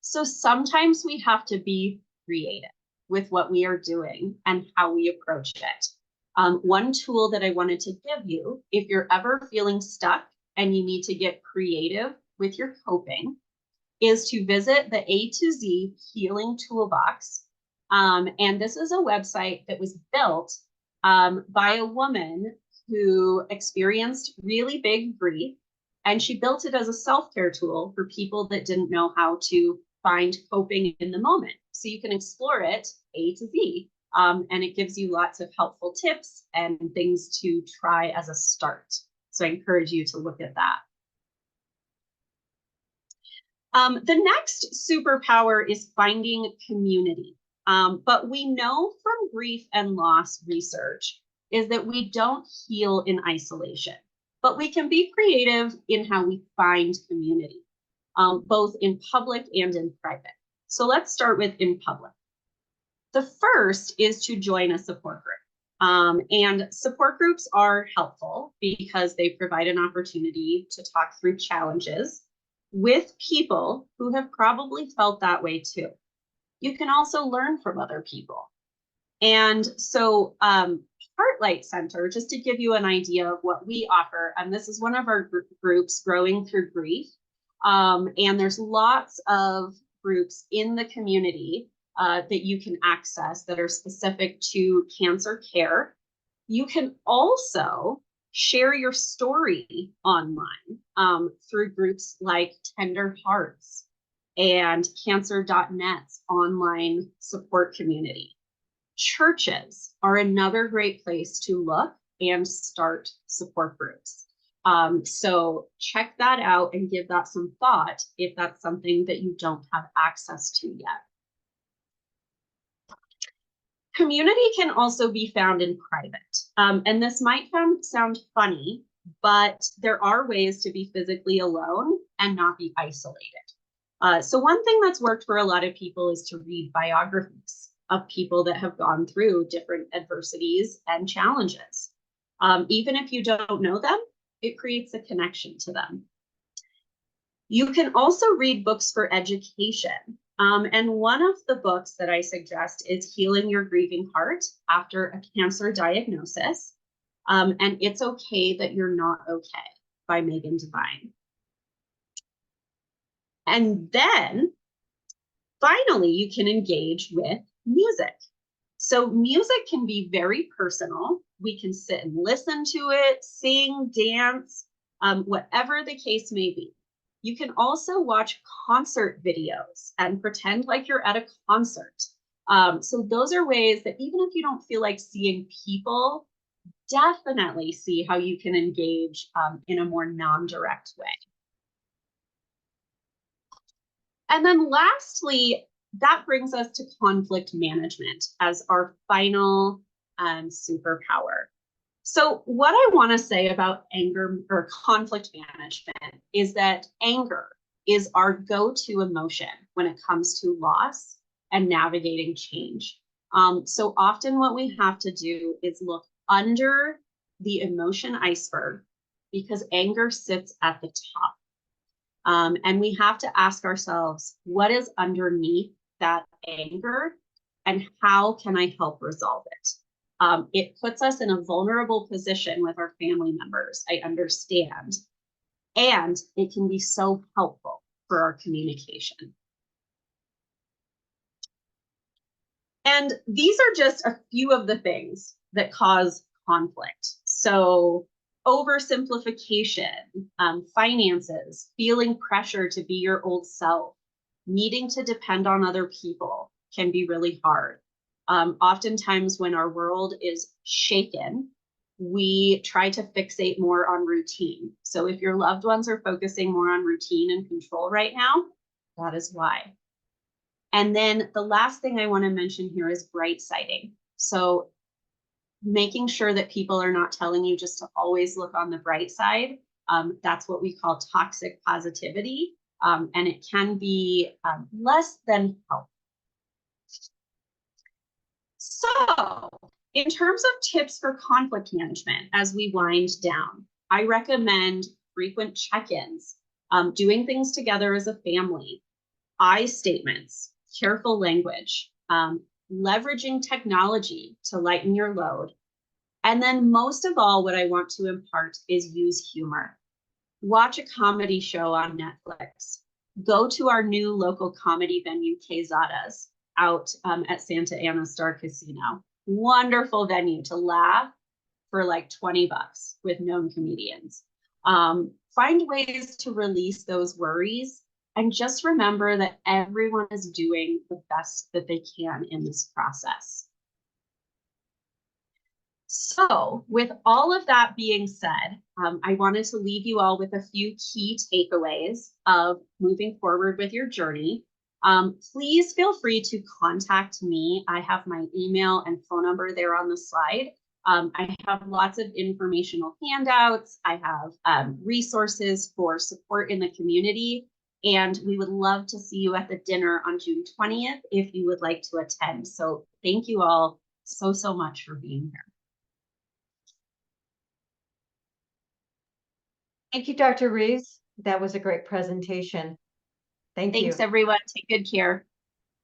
So sometimes we have to be creative with what we are doing and how we approach it. One tool that I wanted to give you, if you're ever feeling stuck and you need to get creative with your coping, is to visit the A to Z Healing Toolbox. And this is a website that was built by a woman who experienced really big grief, and she built it as a self-care tool for people that didn't know how to find coping in the moment. So you can explore it A to Z, and it gives you lots of helpful tips and things to try as a start. So I encourage you to look at that. The next superpower is finding community. But we know from grief and loss research is that we don't heal in isolation, but we can be creative in how we find community, both in public and in private. So let's start with in public. The first is to join a support group. And support groups are helpful because they provide an opportunity to talk through challenges with people who have probably felt that way too. You can also learn from other people. And so Heartlight Center, just to give you an idea of what we offer, and this is one of our groups, Growing Through Grief. And there's lots of groups in the community that you can access that are specific to cancer care. You can also share your story online through groups like Tender Hearts and cancer.net's online support community. Churches are another great place to look and start support groups. So check that out and give that some thought if that's something that you don't have access to yet. Community can also be found in private. And this might sound funny, but there are ways to be physically alone and not be isolated. So one thing that's worked for a lot of people is to read biographies of people that have gone through different adversities and challenges. Even if you don't know them, it creates a connection to them. You can also read books for education. And one of the books that I suggest is Healing Your Grieving Heart After a Cancer Diagnosis. And It's Okay That You're Not Okay by Megan Devine. And then finally, you can engage with music. So music can be very personal. We can sit and listen to it, sing, dance, whatever the case may be. You can also watch concert videos and pretend like you're at a concert. So those are ways that even if you don't feel like seeing people, definitely see how you can engage in a more non-direct way. And then lastly, that brings us to conflict management as our final superpower. So what I want to say about anger or conflict management is that anger is our go-to emotion when it comes to loss and navigating change. So often what we have to do is look under the emotion iceberg because anger sits at the top. And we have to ask ourselves, what is underneath that anger and how can I help resolve it? It puts us in a vulnerable position with our family members, I understand, and it can be so helpful for our communication. And these are just a few of the things that cause conflict. So oversimplification, finances, feeling pressure to be your old self, needing to depend on other people can be really hard. Oftentimes when our world is shaken, we try to fixate more on routine. So if your loved ones are focusing more on routine and control right now, that is why. And then the last thing I want to mention here is bright siding. So making sure that people are not telling you just to always look on the bright side. That's what we call toxic positivity. And it can be less than helpful. So in terms of tips for conflict management, as we wind down, I recommend frequent check-ins, doing things together as a family, I statements, careful language, leveraging technology to lighten your load. And then most of all, what I want to impart is use humor. Watch a comedy show on Netflix. Go to our new local comedy venue, Quezada's, out at Santa Ana Star Casino. Wonderful venue to laugh for like 20 bucks with known comedians. Find ways to release those worries and just remember that everyone is doing the best that they can in this process. So with all of that being said, I wanted to leave you all with a few key takeaways of moving forward with your journey. Please feel free to contact me. I have my email and phone number there on the slide. I have lots of informational handouts. I have resources for support in the community. And we would love to see you at the dinner on June 20th if you would like to attend. So thank you all so much for being here. Thank you, Dr. Reeves. That was a great presentation. Thank you. Thanks, everyone. Take good care.